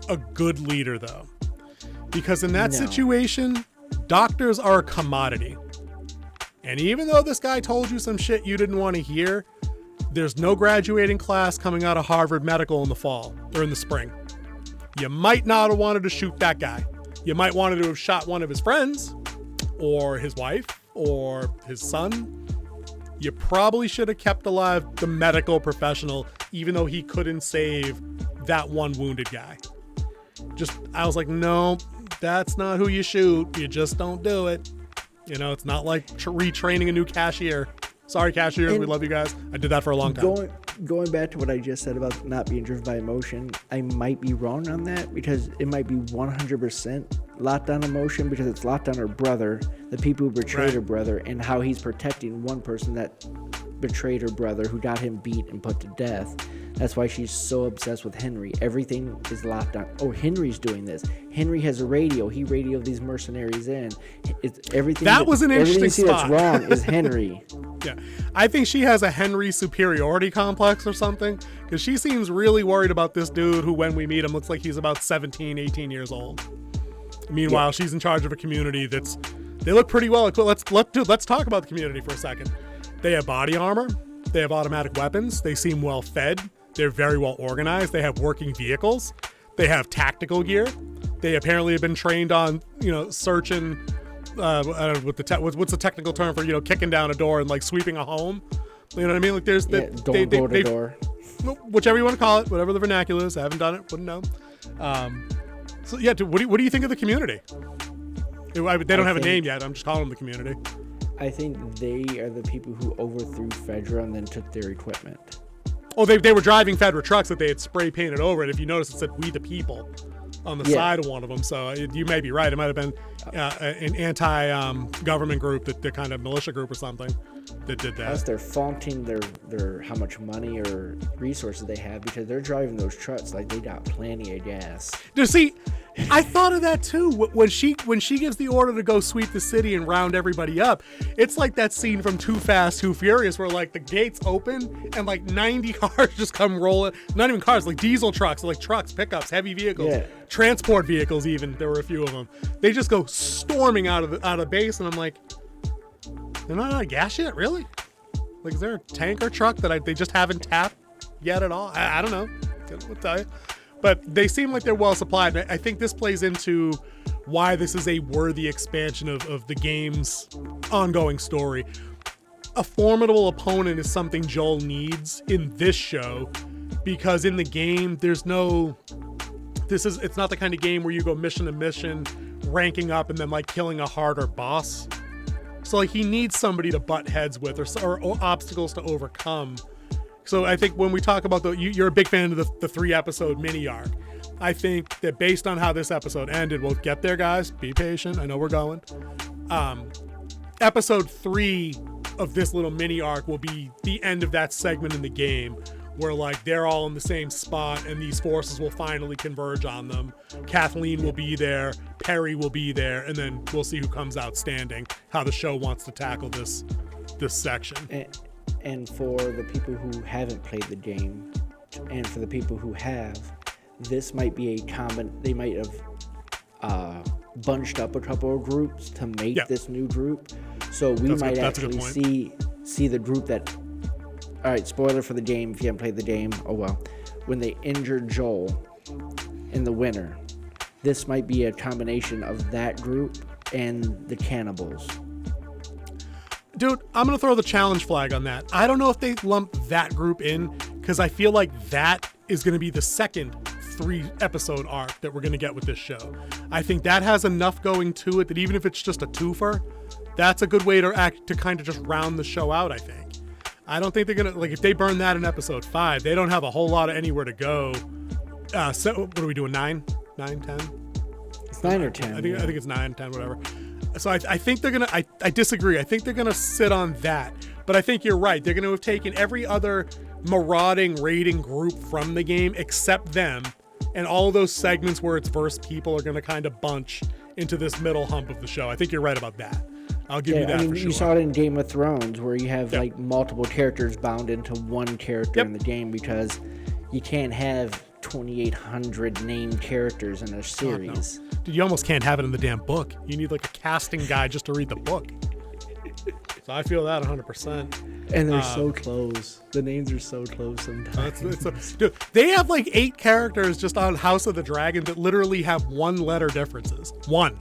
a good leader, though, because in that situation, doctors are a commodity. And even though this guy told you some shit you didn't want to hear, there's no graduating class coming out of Harvard Medical in the fall or in the spring. You might not have wanted to shoot that guy. You might wanted to have shot one of his friends or his wife or his son. You probably should have kept alive the medical professional, even though he couldn't save that one wounded guy. I was like, no, that's not who you shoot. You just don't do it. It's not like retraining a new cashier. Sorry, cashiers, we love you guys. I did that for a long time. Going back to what I just said about not being driven by emotion, I might be wrong on that, because it might be 100% locked on emotion because it's locked on her brother, the people who betrayed Right. her brother, and how he's protecting one person that betrayed her brother, who got him beat and put to death. That's why she's so obsessed with Henry. Everything is locked on. Oh, Henry's doing this. Henry has a radio. He radioed these mercenaries in. It's everything. That was an everything interesting you see spot. that's wrong is Henry. Yeah, I think she has a Henry superiority complex or something, because she seems really worried about this dude who, when we meet him, looks like he's about 17, 18 years old. Meanwhile, she's in charge of a community they look pretty well equipped. Let's talk about the community for a second. They have body armor. They have automatic weapons. They seem well fed. They're very well organized. They have working vehicles. They have tactical gear. They apparently have been trained on, searching. I don't know what's the technical term for kicking down a door and like sweeping a home. You know what I mean? Like there's Door to door. Whichever you want to call it, whatever the vernacular is. I haven't done it, wouldn't know. So yeah, what do you think of the community? They don't have a name yet. I'm just calling them the community. I think they are the people who overthrew Fedra and then took their equipment. Oh, they were driving Fedra trucks that they had spray painted over it. If you notice, it said "We the People" on the side of one of them. So you may be right. It might have been an anti-government group, the kind of militia group or something that did that. Plus, they're flaunting their how much money or resources they have because they're driving those trucks like they got plenty of gas. See, I thought of that too. When she gives the order to go sweep the city and round everybody up, it's like that scene from Too Fast, Too Furious, where like the gates open and like 90 cars just come rolling. Not even cars, like diesel trucks, like trucks, pickups, heavy vehicles, transport vehicles. Even there were a few of them. They just go storming out of base, and I'm like, they're not out of gas yet, really? Like, is there a tanker truck that they just haven't tapped yet at all? I don't know. I'll tell you. But they seem like they're well supplied. I think this plays into why this is a worthy expansion of the game's ongoing story. A formidable opponent is something Joel needs in this show, because in the game, it's not the kind of game where you go mission to mission, ranking up, and then like killing a harder boss. So like he needs somebody to butt heads with or obstacles to overcome. So I think when we talk about you're a big fan of the 3-episode mini arc. I think that based on how this episode ended, we'll get there, guys. Be patient. I know we're going. Episode 3 of this little mini arc will be the end of that segment in the game, where like they're all in the same spot and these forces will finally converge on them. Kathleen will be there, Perry will be there, and then we'll see who comes out standing, how the show wants to tackle this section. And for the people who haven't played the game, and for the people who have, this might be they might have bunched up a couple of groups to make this new group. So we might actually see the group that, all right, spoiler for the game if you haven't played the game, oh well, when they injured Joel in the winter, this might be a combination of that group and the cannibals. Dude, I'm going to throw the challenge flag on that. I don't know if they lump that group in, because I feel like that is going to be the second 3-episode arc that we're going to get with this show. I think that has enough going to it that even if it's just a twofer, that's a good way to kind of just round the show out, I think. I don't think they're going to, like, if they burn that in episode 5, they don't have a whole lot of anywhere to go. So what are we doing, 9, 10? It's 9 or 10. I think it's 9, 10, whatever. So I think they're going to, I disagree. I think they're going to sit on that. But I think you're right. They're going to have taken every other marauding, raiding group from the game except them. And all of those segments where it's verse people are going to kind of bunch into this middle hump of the show. I think you're right about that. I'll give you that for sure. You saw it in Game of Thrones where you have like multiple characters bound into one character in the game, because you can't have 2,800 named characters in a series. No. Dude, you almost can't have it in the damn book. You need like a casting guide just to read the book. So I feel that 100%. And they're so close. The names are so close sometimes. Dude, they have like 8 characters just on House of the Dragon that literally have 1-letter differences. 1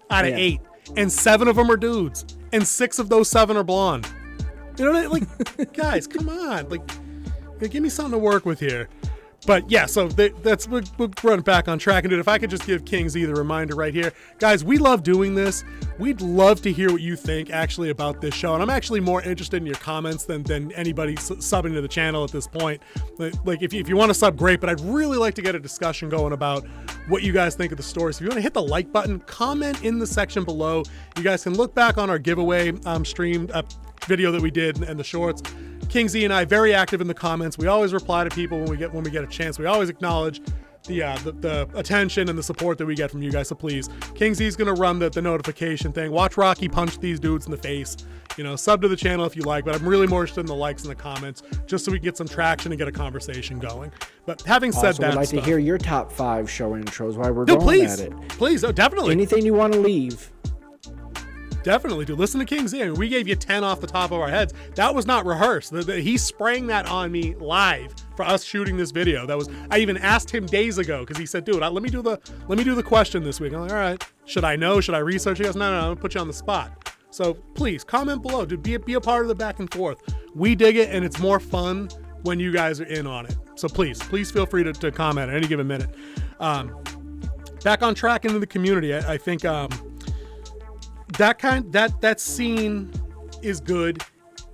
out of 8. And 7 of them are dudes. And 6 of those 7 are blonde. You know what I mean? Like, guys, come on. Like, give me something to work with here. But yeah, so we'll run back on track. And dude, if I could just give King Z the reminder right here, guys, we love doing this. We'd love to hear what you think actually about this show. And I'm actually more interested in your comments than anybody subbing to the channel at this point. Like if you want to sub, great, but I'd really like to get a discussion going about what you guys think of the story. So if you want to hit the like button, comment in the section below. You guys can look back on our giveaway stream video that we did and the shorts. King Z and I very active in the comments. We always reply to people when we get a chance. We always acknowledge the attention and the support that we get from you guys. So please, King Z's gonna run the notification thing. Watch Rocky punch these dudes in the face. You know, sub to the channel if you like, but I'm really more interested in the likes and the comments, just so we can get some traction and get a conversation going. But having said that, I'd like to hear your top 5 show intros while we're going at it. Please, definitely. Anything you want to leave. Definitely, dude. Listen to King Z. I mean, we gave you 10 off the top of our heads. That was not rehearsed. He sprang that on me live for us shooting this video. I even asked him days ago because he said, "Dude, let me do the question this week." I'm like, "All right. Should I know? Should I research?" He goes, "No. I'm gonna put you on the spot." So please comment below, dude. Be a part of the back and forth. We dig it, and it's more fun when you guys are in on it. So please feel free to comment at any given minute. Back on track into the community. I think. That scene is good.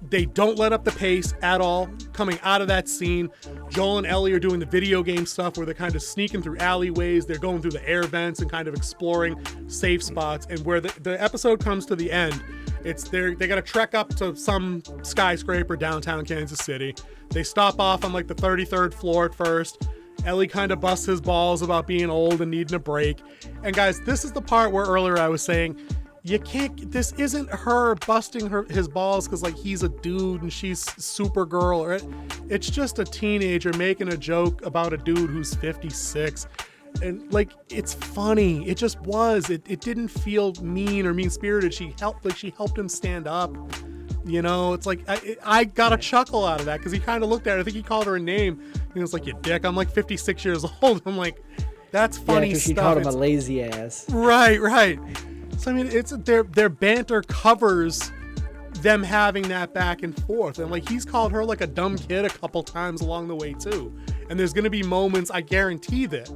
They don't let up the pace at all. Coming out of that scene, Joel and Ellie are doing the video game stuff where they're kind of sneaking through alleyways. They're going through the air vents and kind of exploring safe spots. And where the episode comes to the end, they got to trek up to some skyscraper downtown Kansas City. They stop off on like the 33rd floor at first. Ellie kind of busts his balls about being old and needing a break. And guys, this is the part where earlier I was saying, this isn't her busting his balls because like he's a dude and she's Supergirl, or it's just a teenager making a joke about a dude who's 56, and like it's funny. It just was. It didn't feel mean or mean-spirited. She helped him stand up. You know, it's like I got a chuckle out of that because he kind of looked at her. I think he called her a name. He was like, "You dick." I'm like 56 years old. I'm like, that's funny stuff. She called him a lazy ass. Right. So I mean, it's their banter covers them having that back and forth, and like he's called her like a dumb kid a couple times along the way too. And there's gonna be moments, I guarantee that,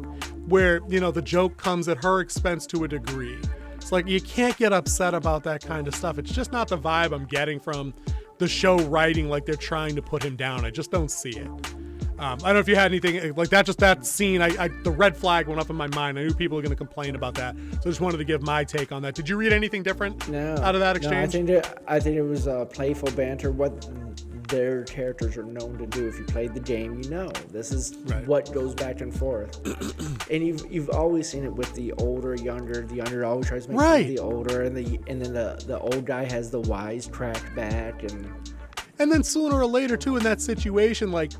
where the joke comes at her expense to a degree. It's like you can't get upset about that kind of stuff. It's just not the vibe I'm getting from the show writing like they're trying to put him down. I just don't see it. I don't know if you had anything like that. Just that scene, the red flag went up in my mind. I knew people were going to complain about that, so I just wanted to give my take on that. Did you read anything different out of that exchange? No, I think it was playful banter. What their characters are known to do. If you played the game, this is what goes back and forth. And you've always seen it with the older, younger. The younger always tries to make fun of the older, and then the old guy has the wise track back, and then sooner or later too in that situation, like.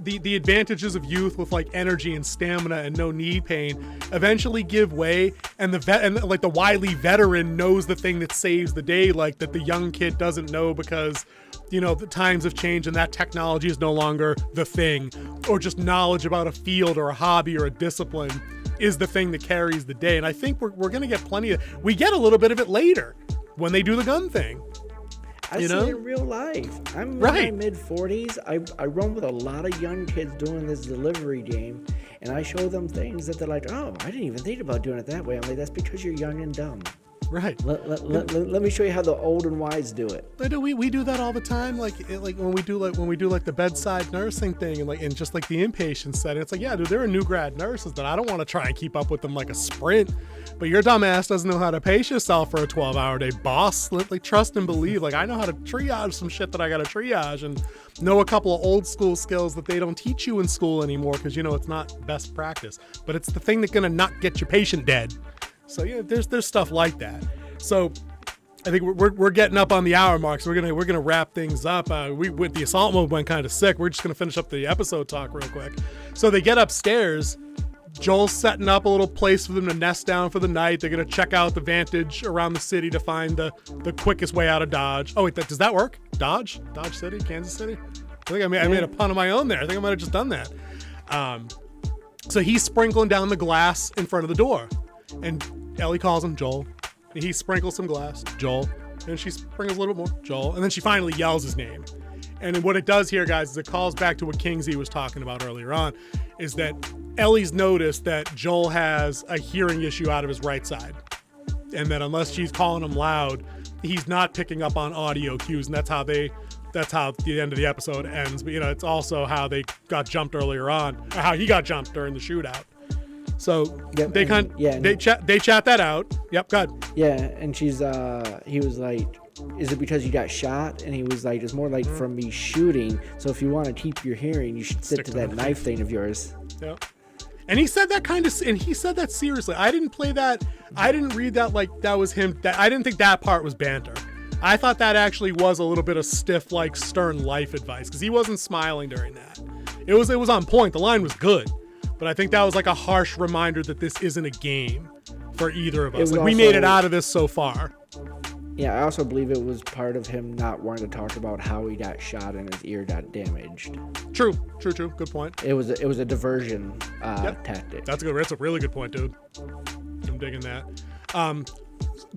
The advantages of youth with like energy and stamina and no knee pain eventually give way, and the wily veteran knows the thing that saves the day, like that the young kid doesn't know because the times have changed and that technology is no longer the thing, or just knowledge about a field or a hobby or a discipline is the thing that carries the day. And I think we're gonna get we get a little bit of it later when they do the gun thing. I see it in real life. I'm in my mid-40s. I run with a lot of young kids doing this delivery game, and I show them things that they're like, "Oh, I didn't even think about doing it that way." I'm like, "That's because you're young and dumb." Right. Let me show you how the old and wise do it. We do that all the time, like when we do the bedside nursing thing and just like the inpatient setting. It's like, yeah, dude, there are new grad nurses that I don't want to try and keep up with them like a sprint. But your dumb ass doesn't know how to pace yourself for a 12-hour day, boss. Like trust and believe. Like I know how to triage some shit that I got to triage, and know a couple of old school skills that they don't teach you in school anymore because it's not best practice. But it's the thing that's gonna not get your patient dead. So there's stuff like that. So I think we're getting up on the hour mark, so we're gonna wrap things up. With the assault mode went kind of sick. We're just gonna finish up the episode talk real quick. So they get upstairs. Joel's setting up a little place for them to nest down for the night. They're gonna check out the vantage around the city to find the quickest way out of Dodge. Oh wait, does that work? Dodge City, Kansas City. I think I made a pun of my own there. I think I might have just done that. So he's sprinkling down the glass in front of the door. And Ellie calls him Joel. He sprinkles some glass. Joel. And she sprinkles a little bit more, Joel. And then she finally yells his name. And what it does here, guys, is it calls back to what Kingsley was talking about earlier on, is that Ellie's noticed that Joel has a hearing issue out of his right side. And that unless she's calling him loud, he's not picking up on audio cues. And that's how the end of the episode ends. But, it's also how they got jumped earlier on, or how he got jumped during the shootout. So they chat that out. Yep, go ahead. Yeah, and he was like, is it because you got shot? And he was like, it's more like from me shooting. So if you want to keep your hearing, you should stick to that knife thing of yours. Yeah. And he said that seriously. I didn't play that. I didn't read that like that was him. I didn't think that part was banter. I thought that actually was a little bit of stiff, like stern life advice, because he wasn't smiling during that. It was on point. The line was good. But I think that was like a harsh reminder that this isn't a game for either of us. Like, we made it out of this so far. Yeah, I also believe it was part of him not wanting to talk about how he got shot and his ear got damaged. True. Good point. It was a diversion tactic. That's a really good point, dude. I'm digging that.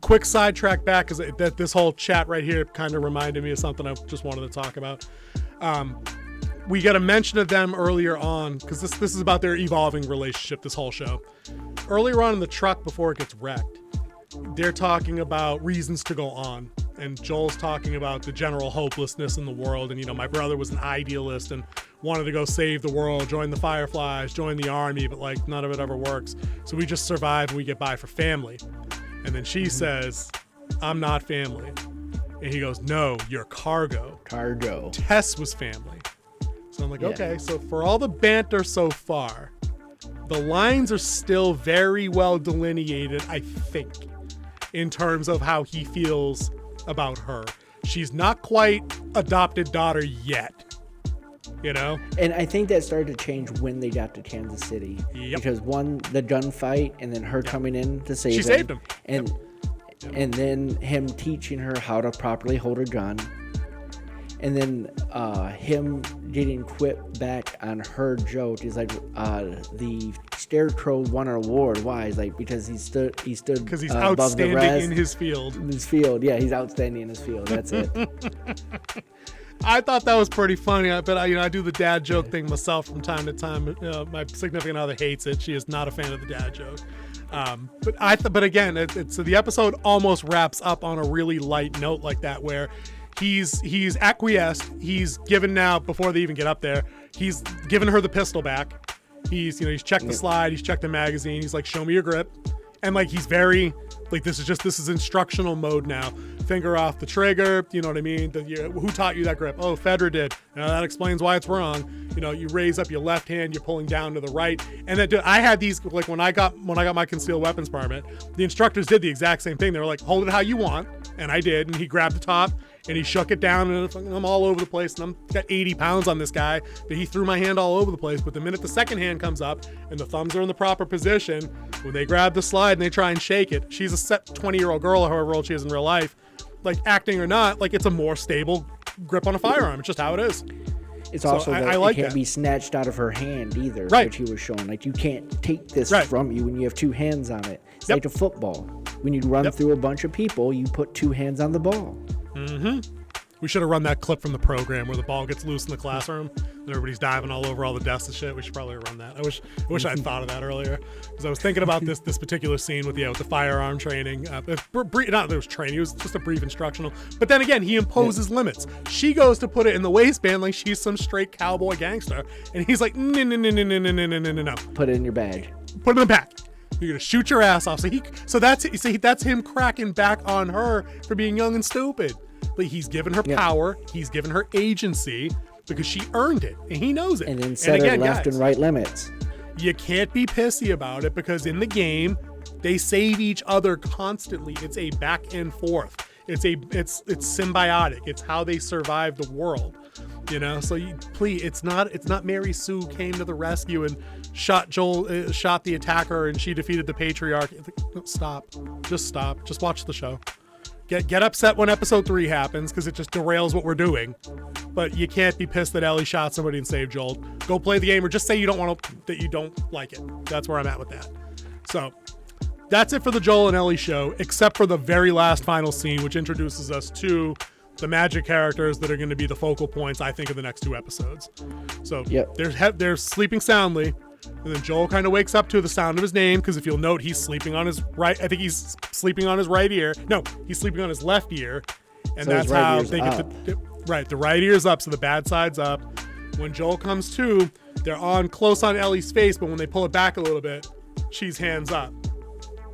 Quick sidetrack back, because this whole chat right here kind of reminded me of something I just wanted to talk about. We got a mention of them earlier on, because this is about their evolving relationship, this whole show. Earlier on in the truck before it gets wrecked, they're talking about reasons to go on. And Joel's talking about the general hopelessness in the world. And, my brother was an idealist and wanted to go save the world, join the Fireflies, join the army, but like none of it ever works. So we just survive and we get by for family. And then she says, I'm not family. And he goes, no, you're cargo. Cargo. Tess was family. So I'm like, okay, so for all the banter so far, the lines are still very well delineated, I think, in terms of how he feels about her. She's not quite adopted daughter yet, And I think that started to change when they got to Kansas City. Yep. Because the gunfight and then her coming in to save him. She saved him. And then him teaching her how to properly hold a gun. And then him getting quipped back on her joke is like the Scarecrow won an award. Why? It's like because he stood because he's above outstanding the rest. in his field. Yeah, he's outstanding in his field. That's it. I thought that was pretty funny, but I do the dad joke thing myself from time to time. My significant other hates it. She is not a fan of the dad joke. But again, so the episode almost wraps up on a really light note like that, where he's acquiesced. He's given now, before they even get up there, he's given her the pistol back. He's checked the slide, he's checked the magazine. He's like, show me your grip. And like, he's very like, this is instructional mode now. Finger off the trigger. You know what I mean? Who taught you that grip? Oh, Fedra did. That explains why it's wrong. You raise up your left hand, you're pulling down to the right. And then I had these, like when I got my concealed weapons permit, the instructors did the exact same thing. They were like, hold it how you want. And I did. And he grabbed the top and he shook it down, and I'm all over the place, and I'm got 80 pounds on this guy, but he threw my hand all over the place. But the minute the second hand comes up and the thumbs are in the proper position, when they grab the slide and they try and shake it, she's a set 20-year-old girl, or however old she is in real life, like acting or not, like it's a more stable grip on a firearm. It's just how it is. It's also that it can't be snatched out of her hand either, which he was showing. Like, you can't take this from you when you have two hands on it. It's like a football. When you run through a bunch of people, you put two hands on the ball. Mm-hmm. We should have run that clip from the program where the ball gets loose in the classroom and everybody's diving all over all the desks and shit. We should probably run that. I wish I'd thought of that earlier, because I was thinking about this particular scene with the firearm training. Not that it was training, it was just a brief instructional. But then again, he imposes limits. She goes to put it in the waistband like she's some straight cowboy gangster, and he's like, no. Put it in your bag. Put it in the pack. You're gonna shoot your ass off. So that's him cracking back on her for being young and stupid. But he's given her power. He's given her agency because she earned it, and he knows it. And then set her left and right limits. You can't be pissy about it, because in the game, they save each other constantly. It's a back and forth. It's symbiotic. It's how they survive the world. So please, it's not Mary Sue came to the rescue and shot the attacker, and she defeated the patriarch. Stop. Just stop. Just watch the show. Get upset when episode 3 happens, because it just derails what we're doing. But you can't be pissed that Ellie shot somebody and saved Joel. Go play the game, or just say that you don't like it. That's where I'm at with that. So that's it for the Joel and Ellie show, except for the very last final scene, which introduces us to the magic characters that are going to be the focal points, I think, of the next 2 episodes. So they're sleeping soundly, and then Joel kind of wakes up to the sound of his name, because if you'll note, he's sleeping on his right. I think he's sleeping on his right ear. No, he's sleeping on his left ear, and so that's how they get the right ear's up, so the bad side's up. When Joel comes to, they're close on Ellie's face, but when they pull it back a little bit, she's hands up.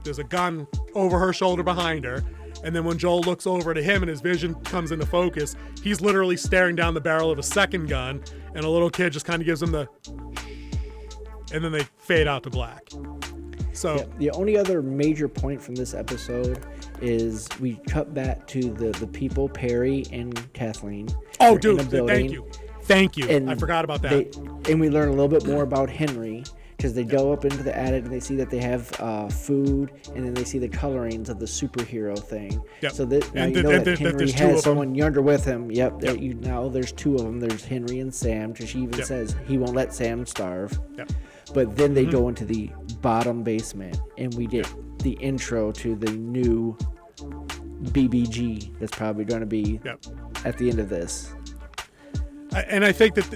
There's a gun over her shoulder behind her. And then when Joel looks over to him and his vision comes into focus, he's literally staring down the barrel of a second gun, and a little kid just kind of gives him the, and then they fade out to black. So the only other major point from this episode is we cut back to the people, Perry and Kathleen. Oh, dude, thank you. And I forgot about that. And we learn a little bit more about Henry, because they go up into the attic and they see that they have food, and then they see the colorings of the superhero thing. Yep. So that now you know that Henry has someone younger with him. Now there's 2 of them. There's Henry and Sam, because she even says he won't let Sam starve. Yep. But then they go into the bottom basement, and we get the intro to the new BBG that's probably going to be at the end of this. And I think that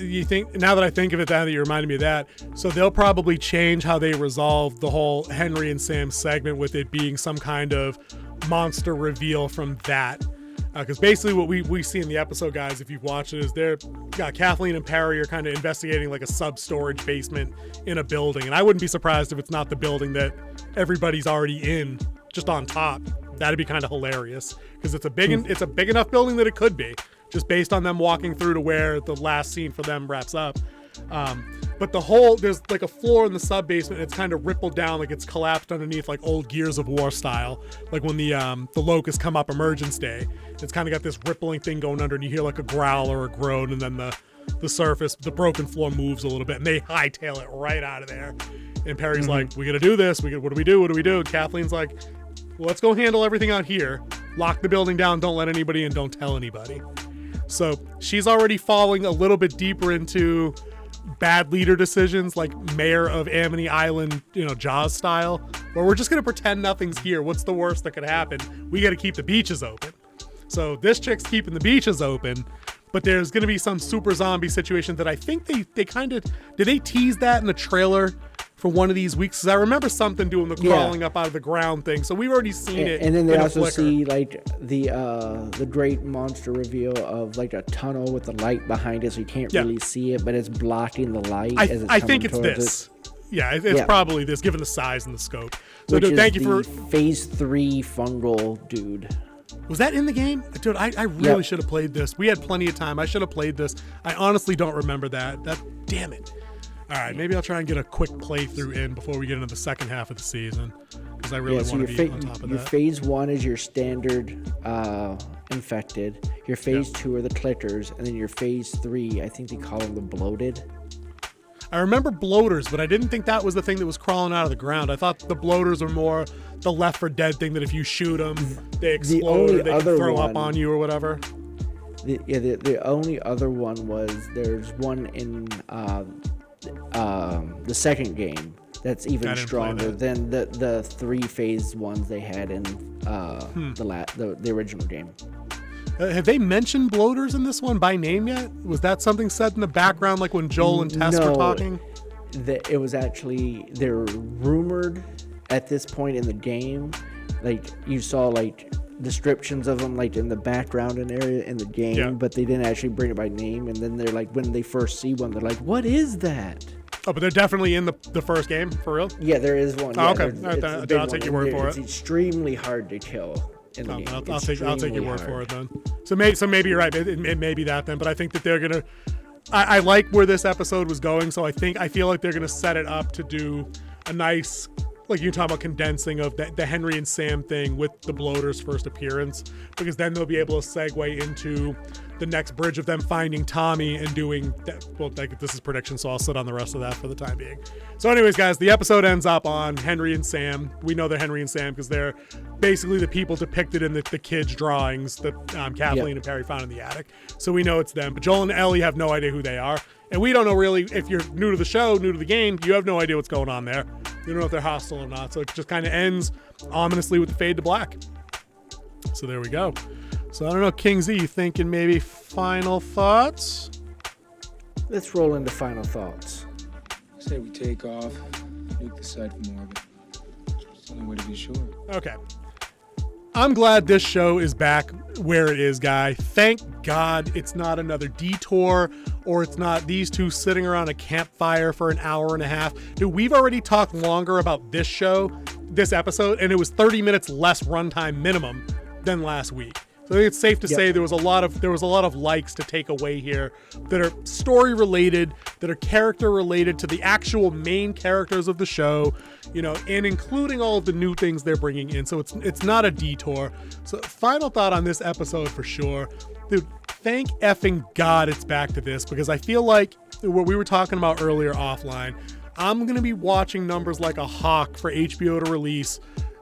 now that I think of it, now that you reminded me of that, so they'll probably change how they resolve the whole Henry and Sam segment, with it being some kind of monster reveal from that. Because basically what we see in the episode, guys, if you've watched it, is Kathleen and Perry are kind of investigating like a sub-storage basement in a building. And I wouldn't be surprised if it's not the building that everybody's already in, just on top. That'd be kind of hilarious, because it's a big enough building that it could be, just based on them walking through to where the last scene for them wraps up. But there's like a floor in the sub basement. It's kind of rippled down, like it's collapsed underneath, like old Gears of War style, like when the locusts come up Emergence Day. It's kind of got this rippling thing going under, and you hear like a growl or a groan, and then the surface, the broken floor moves a little bit, and they hightail it right out of there. And Perry's like, "We gotta do this. What do we do? What do we do?" And Kathleen's like, "Well, let's go handle everything out here. Lock the building down. Don't let anybody in. Don't tell anybody." So she's already falling a little bit deeper into bad leader decisions, like Mayor of Amity Island, Jaws style, where we're just going to pretend nothing's here. What's the worst that could happen? We got to keep the beaches open. So this chick's keeping the beaches open, but there's going to be some super zombie situation that I think they kind of, did they tease that in the trailer for one of these weeks? Because I remember something doing the crawling up out of the ground thing. So we've already seen it. And then they also see like the great monster reveal of like a tunnel with the light behind it, so you can't really see it, but it's blocking the light. I think it's this. Yeah, it's probably this, given the size and the scope. So Which dude, thank you for for Phase 3 fungal dude. Was that in the game? Dude, I really should have played this. We had plenty of time. I should have played this. I honestly don't remember that. Damn it. All right, maybe I'll try and get a quick playthrough in before we get into the second half of the season, because I really want to be on top of that. Your Phase 1 is your standard infected. Your Phase 2 are the clickers, and then your Phase 3, I think they call them the bloated. I remember bloaters, but I didn't think that was the thing that was crawling out of the ground. I thought the bloaters were more the Left 4 Dead thing, that if you shoot them, they explode, or they can throw up on you or whatever. The only other one was, there's one in the second game that's even stronger than the 3 phase ones they had in the original game. Have they mentioned bloaters in this one by name yet? Was that something said in the background, like when Joel and Tess were talking? It was actually, they're rumored at this point in the game. Like, you saw like descriptions of them like in the background and area in the game, but they didn't actually bring it by name. And then they're like, when they first see one, they're like, "What is that?" Oh, but they're definitely in the first game, for real? Yeah, there is one. Oh, okay. I'll take your word for it. It's extremely hard to kill in the game. I'll take your word for it then. So maybe you're right. It may be that then, but I think that they're gonna. I like where this episode was going, so I feel like they're gonna set it up to do a nice, like you talk about, condensing of the Henry and Sam thing with the bloaters' first appearance, because then they'll be able to segue into the next bridge of them finding Tommy and doing that. Well, this is prediction, so I'll sit on the rest of that for the time being. So anyways, guys, the episode ends up on Henry and Sam. We know they're Henry and Sam because they're basically the people depicted in the kids' drawings that Kathleen and Perry found in the attic. So we know it's them. But Joel and Ellie have no idea who they are. And we don't know really, if you're new to the show, new to the game, you have no idea what's going on there. You don't know if they're hostile or not. So it just kind of ends ominously with the fade to black. So there we go. So I don't know, King Z, you thinking maybe final thoughts? Let's roll into final thoughts. Say we take off, nuke the site from orbit. It's the only way to be sure. Okay. I'm glad this show is back where it is, guy. Thank God it's not another detour, or it's not these two sitting around a campfire for an hour and a half. Dude, we've already talked longer about this show, this episode, and it was 30 minutes less runtime minimum than last week. So I think it's safe to say there was a lot of likes to take away here that are story related, that are character related to the actual main characters of the show, you know, and including all of the new things they're bringing in. So it's not a detour. So final thought on this episode for sure, dude. Thank effing God it's back to this, because I feel like what we were talking about earlier offline, I'm gonna be watching numbers like a hawk for HBO to release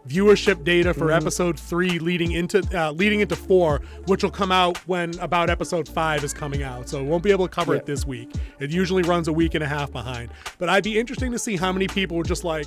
viewership data for episode 3 leading into 4, which will come out when about episode 5 is coming out. So we won't be able to cover it this week. It usually runs a week and a half behind. But I'd be interesting to see how many people were just like,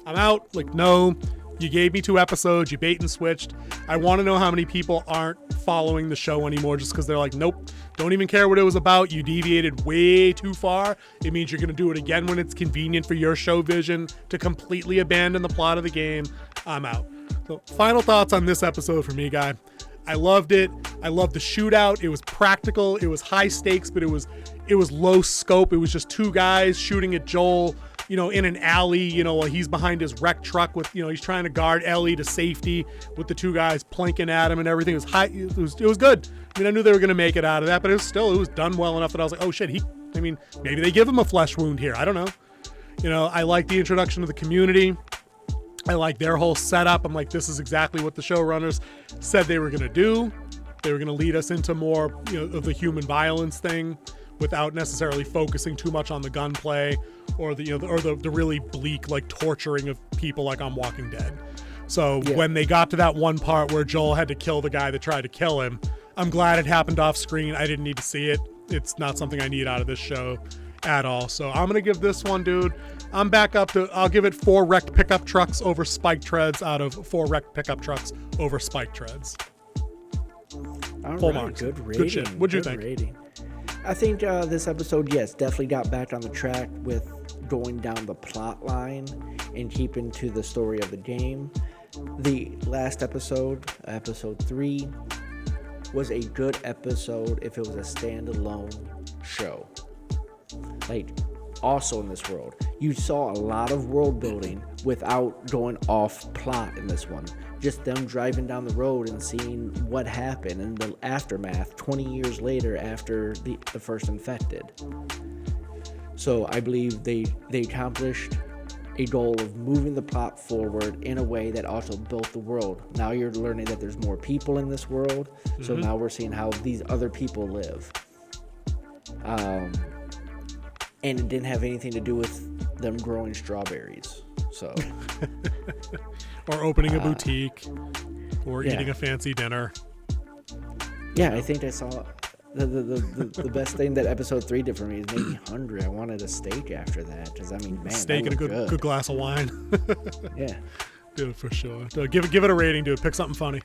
I'm out. Like, no, you gave me 2 episodes, you bait and switched. I want to know how many people aren't following the show anymore just because they're like, nope, don't even care what it was about. You deviated way too far. It means you're going to do it again when it's convenient for your show vision to completely abandon the plot of the game. I'm out. So final thoughts on this episode for me, guy. I loved it. I loved the shootout. It was practical. It was high stakes, but it was low scope. It was just 2 guys shooting at Joel, you know, in an alley, you know, while he's behind his wrecked truck with, you know, he's trying to guard Ellie to safety with the 2 guys plinking at him and everything. It was good. I mean, I knew they were going to make it out of that, but it was done well enough that I was like, oh shit, maybe they give him a flesh wound here. I don't know. You know, I like the introduction of the community. I like their whole setup. I'm like, this is exactly what the showrunners said they were going to do. They were going to lead us into more, you know, of the human violence thing without necessarily focusing too much on the gunplay or the really bleak, like, torturing of people like on Walking Dead. So when they got to that one part where Joel had to kill the guy that tried to kill him, I'm glad it happened off screen. I didn't need to see it. It's not something I need out of this show at all. So I'm going to give this one, dude, I'm back up to, I'll give it 4 wrecked pickup trucks over spiked treads out of 4 wrecked pickup trucks over spiked treads. All Full right, marks. good rating. Good shit. What'd you think? Rating. I think this episode, yes, definitely got back on the track with going down the plot line and keeping to the story of the game. The last episode, episode 3, was a good episode if it was a standalone show. Like, also in this world, you saw a lot of world building without going off plot in this one. Just them driving down the road and seeing what happened in the aftermath 20 years later after the first infected. So I believe they accomplished a goal of moving the plot forward in a way that also built the world. Now you're learning that there's more people in this world, so now we're seeing how these other people live. And it didn't have anything to do with them growing strawberries. So, or opening a boutique, or eating a fancy dinner. Yeah, I think I saw the best thing that episode 3 did for me is made me hungry. I wanted a steak after that, because I mean, man, steak and a good glass of wine. Yeah, dude, for sure. Dude, give it a rating, dude. Pick something funny.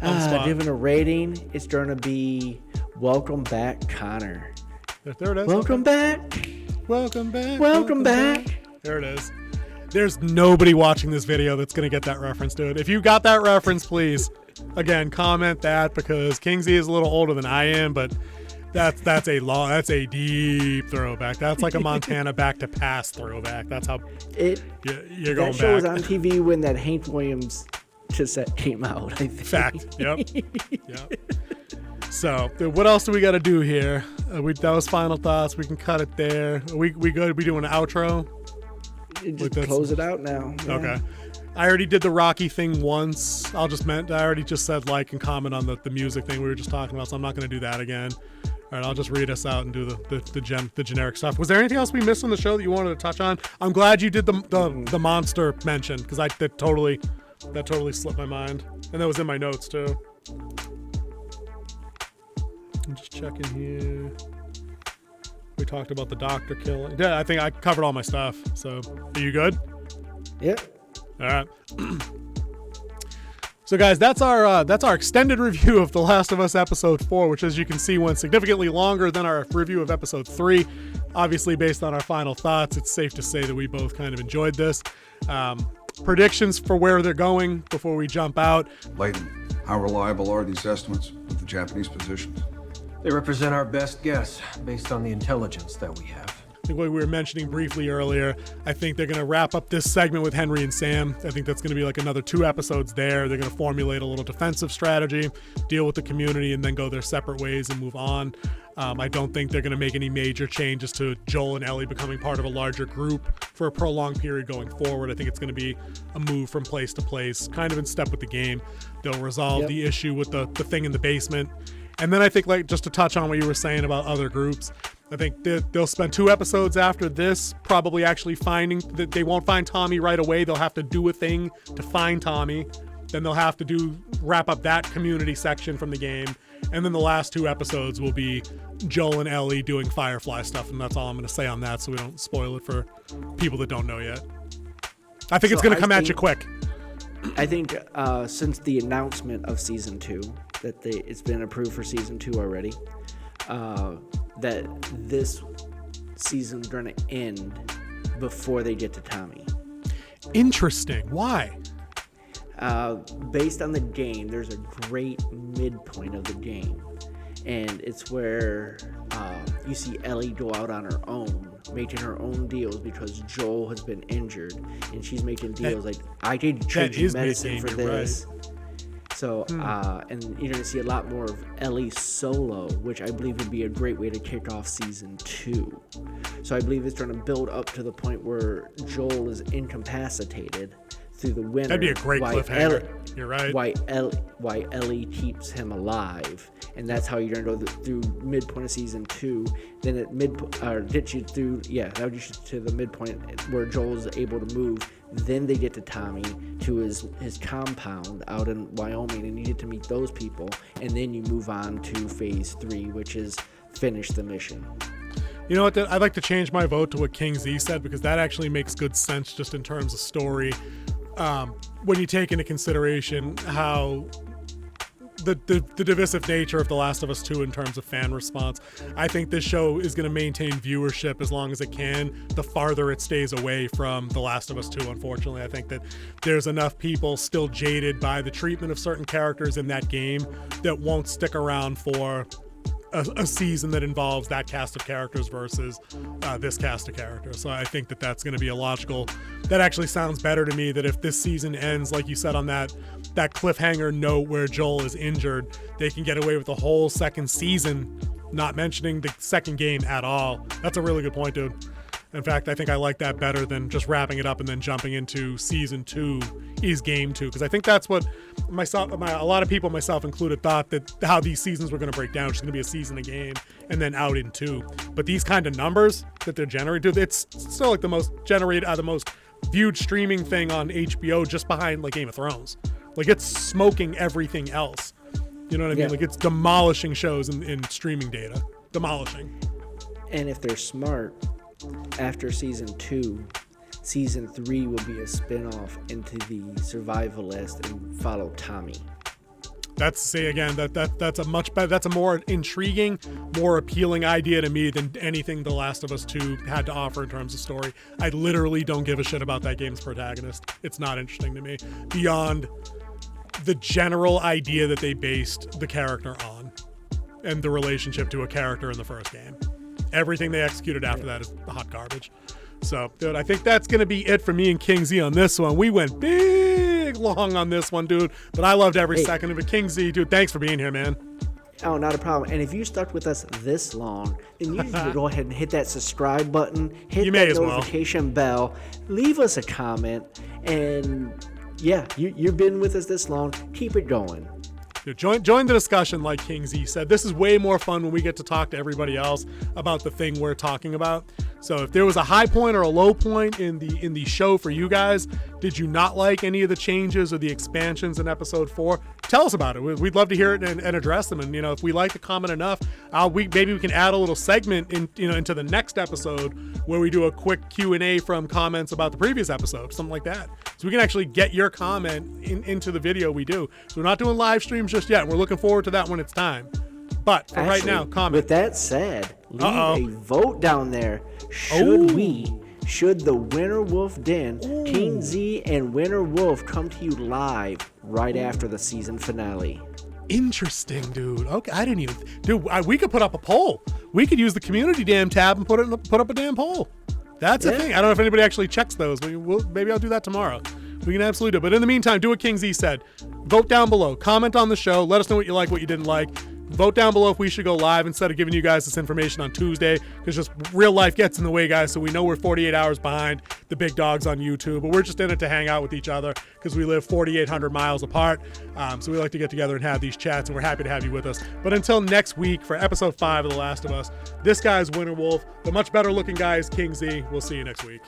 Giving a rating, it's gonna be Welcome Back, Connor. There it is. Welcome back. Welcome back. Welcome back. There it is. There's nobody watching this video that's going to get that reference, dude. If you got that reference, please, again, comment that, because King Z is a little older than I am, but that's a deep throwback. That's like a Montana Back to Pass throwback. That's how you're going back. That show was on TV when that Hank Williams cassette came out, I think. Fact. Yep. So, dude, what else do we got to do here? That was final thoughts. We can cut it there. We good? We doing an outro? Just close it out now. Yeah. Okay. I already did the Rocky thing once. I already just said like and comment on the music thing we were just talking about, so I'm not going to do that again. All right, I'll just read us out and do the generic stuff. Was there anything else we missed on the show that you wanted to touch on? I'm glad you did the monster mention, because that totally slipped my mind, and that was in my notes too. I'm just checking here. We talked about the doctor killing. Yeah, I think I covered all my stuff. So, are you good? Yep. All right. So, guys, that's our extended review of The Last of Us Episode 4, which, as you can see, went significantly longer than our review of Episode 3. Obviously, based on our final thoughts, it's safe to say that we both kind of enjoyed this. Predictions for where they're going before we jump out. Layton, how reliable are these estimates of the Japanese positions? They represent our best guess based on the intelligence that we have. I think what we were mentioning briefly earlier, I think they're going to wrap up this segment with Henry and Sam. I think that's going to be like another 2 episodes there. They're going to formulate a little defensive strategy, deal with the community, and then go their separate ways and move on. I don't think they're going to make any major changes to Joel and Ellie becoming part of a larger group for a prolonged period going forward. I think it's going to be a move from place to place, kind of in step with the game. They'll resolve the issue with the thing in the basement. And then I think, like, just to touch on what you were saying about other groups, I think they'll spend 2 episodes after this probably actually finding that they won't find Tommy right away. They'll have to do a thing to find Tommy. Then they'll have to wrap up that community section from the game. And then the last 2 episodes will be Joel and Ellie doing Firefly stuff. And that's all I'm going to say on that, so we don't spoil it for people that don't know yet. I think it's going to come at you quick. I think since the announcement of Season 2, that it's been approved for Season 2 already, that this season's going to end before they get to Tommy. Interesting. Why? Based on the game, there's a great midpoint of the game, and it's where you see Ellie go out on her own, making her own deals because Joel has been injured, and she's making deals like, I can trade you medicine for this. Right. So, and you're going to see a lot more of Ellie solo, which I believe would be a great way to kick off Season 2. So I believe it's going to build up to the point where Joel is incapacitated through the winter. That'd be a great cliffhanger. You're right. Why Ellie keeps him alive. And that's how you're going to go through midpoint of Season 2. Then at get you through, that would get you to the midpoint where Joel's able to move. Then they get to Tommy, to his compound out in Wyoming, and you get to meet those people. And then you move on to Phase 3, which is finish the mission. You know what? I'd like to change my vote to what King Z said, because that actually makes good sense just in terms of story. When you take into consideration how the divisive nature of The Last of Us 2 in terms of fan response, I think this show is going to maintain viewership as long as it can, the farther it stays away from The Last of Us 2, unfortunately. I think that there's enough people still jaded by the treatment of certain characters in that game that won't stick around for a season that involves that cast of characters versus this cast of characters. So I think that that's going to be a logical. That actually sounds better to me, that if this season ends, like you said, on that cliffhanger note where Joel is injured, they can get away with the whole second season not mentioning the second game at all. That's a really good point, dude. In fact, I think I like that better than just wrapping it up and then jumping into Season 2 is Game 2. Because I think that's what a lot of people, myself included, thought that how these seasons were going to break down. It's going to be a season a game and then out in 2. But these kind of numbers that they're generating, it's still like the most viewed streaming thing on HBO, just behind like Game of Thrones. Like, it's smoking everything else. You know what I mean? Like, it's demolishing shows in streaming data. Demolishing. And if they're smart, after Season 2, Season 3 will be a spin-off into the Survivalist and follow Tommy. That's a much better, that's a more intriguing, more appealing idea to me than anything The Last of Us 2 had to offer in terms of story. I literally don't give a shit about that game's protagonist. It's not interesting to me beyond the general idea that they based the character on and the relationship to a character in the first game. Everything they executed after that is hot garbage. So, dude, I think that's going to be it for me and King Z on this one. We went big long on this one, dude, but I loved every second of it. King Z, dude, thanks for being here, man. Oh, not a problem. And if you stuck with us this long, then you need to go ahead and hit that subscribe button, hit that notification bell, leave us a comment, and yeah, you've been with us this long. Keep it going. Dude, join the discussion, like King Z said. This is way more fun when we get to talk to everybody else about the thing we're talking about. So if there was a high point or a low point in the show for you guys, did you not like any of the changes or the expansions in episode 4? Tell us about it. We'd love to hear it and address them. And if we like the comment enough, maybe we can add a little segment into the next episode where we do a quick Q&A from comments about the previous episode, something like that. So we can actually get your comment into the video we do. So we're not doing live streams just yet. We're looking forward to that when it's time. But for right now, comment. With that said, leave a vote down there. Should the Winter Wolf Den, King Z and Winter Wolf come to you live right after the season finale? Interesting, dude. Okay, I didn't even... Dude, we could put up a poll. We could use the community damn tab and put up a damn poll. That's a thing. I don't know if anybody actually checks those, but maybe I'll do that tomorrow. We can absolutely do it. But in the meantime, do what King Z said. Vote down below. Comment on the show. Let us know what you like, what you didn't like. Vote down below if we should go live instead of giving you guys this information on Tuesday, because just real life gets in the way, guys. So we know we're 48 hours behind the big dogs on YouTube, but we're just in it to hang out with each other because we live 4,800 miles apart. So we like to get together and have these chats, and we're happy to have you with us. But until next week for episode 5 of The Last of Us, this guy's Winter Wolf. The much better looking guy is King Z. We'll see you next week.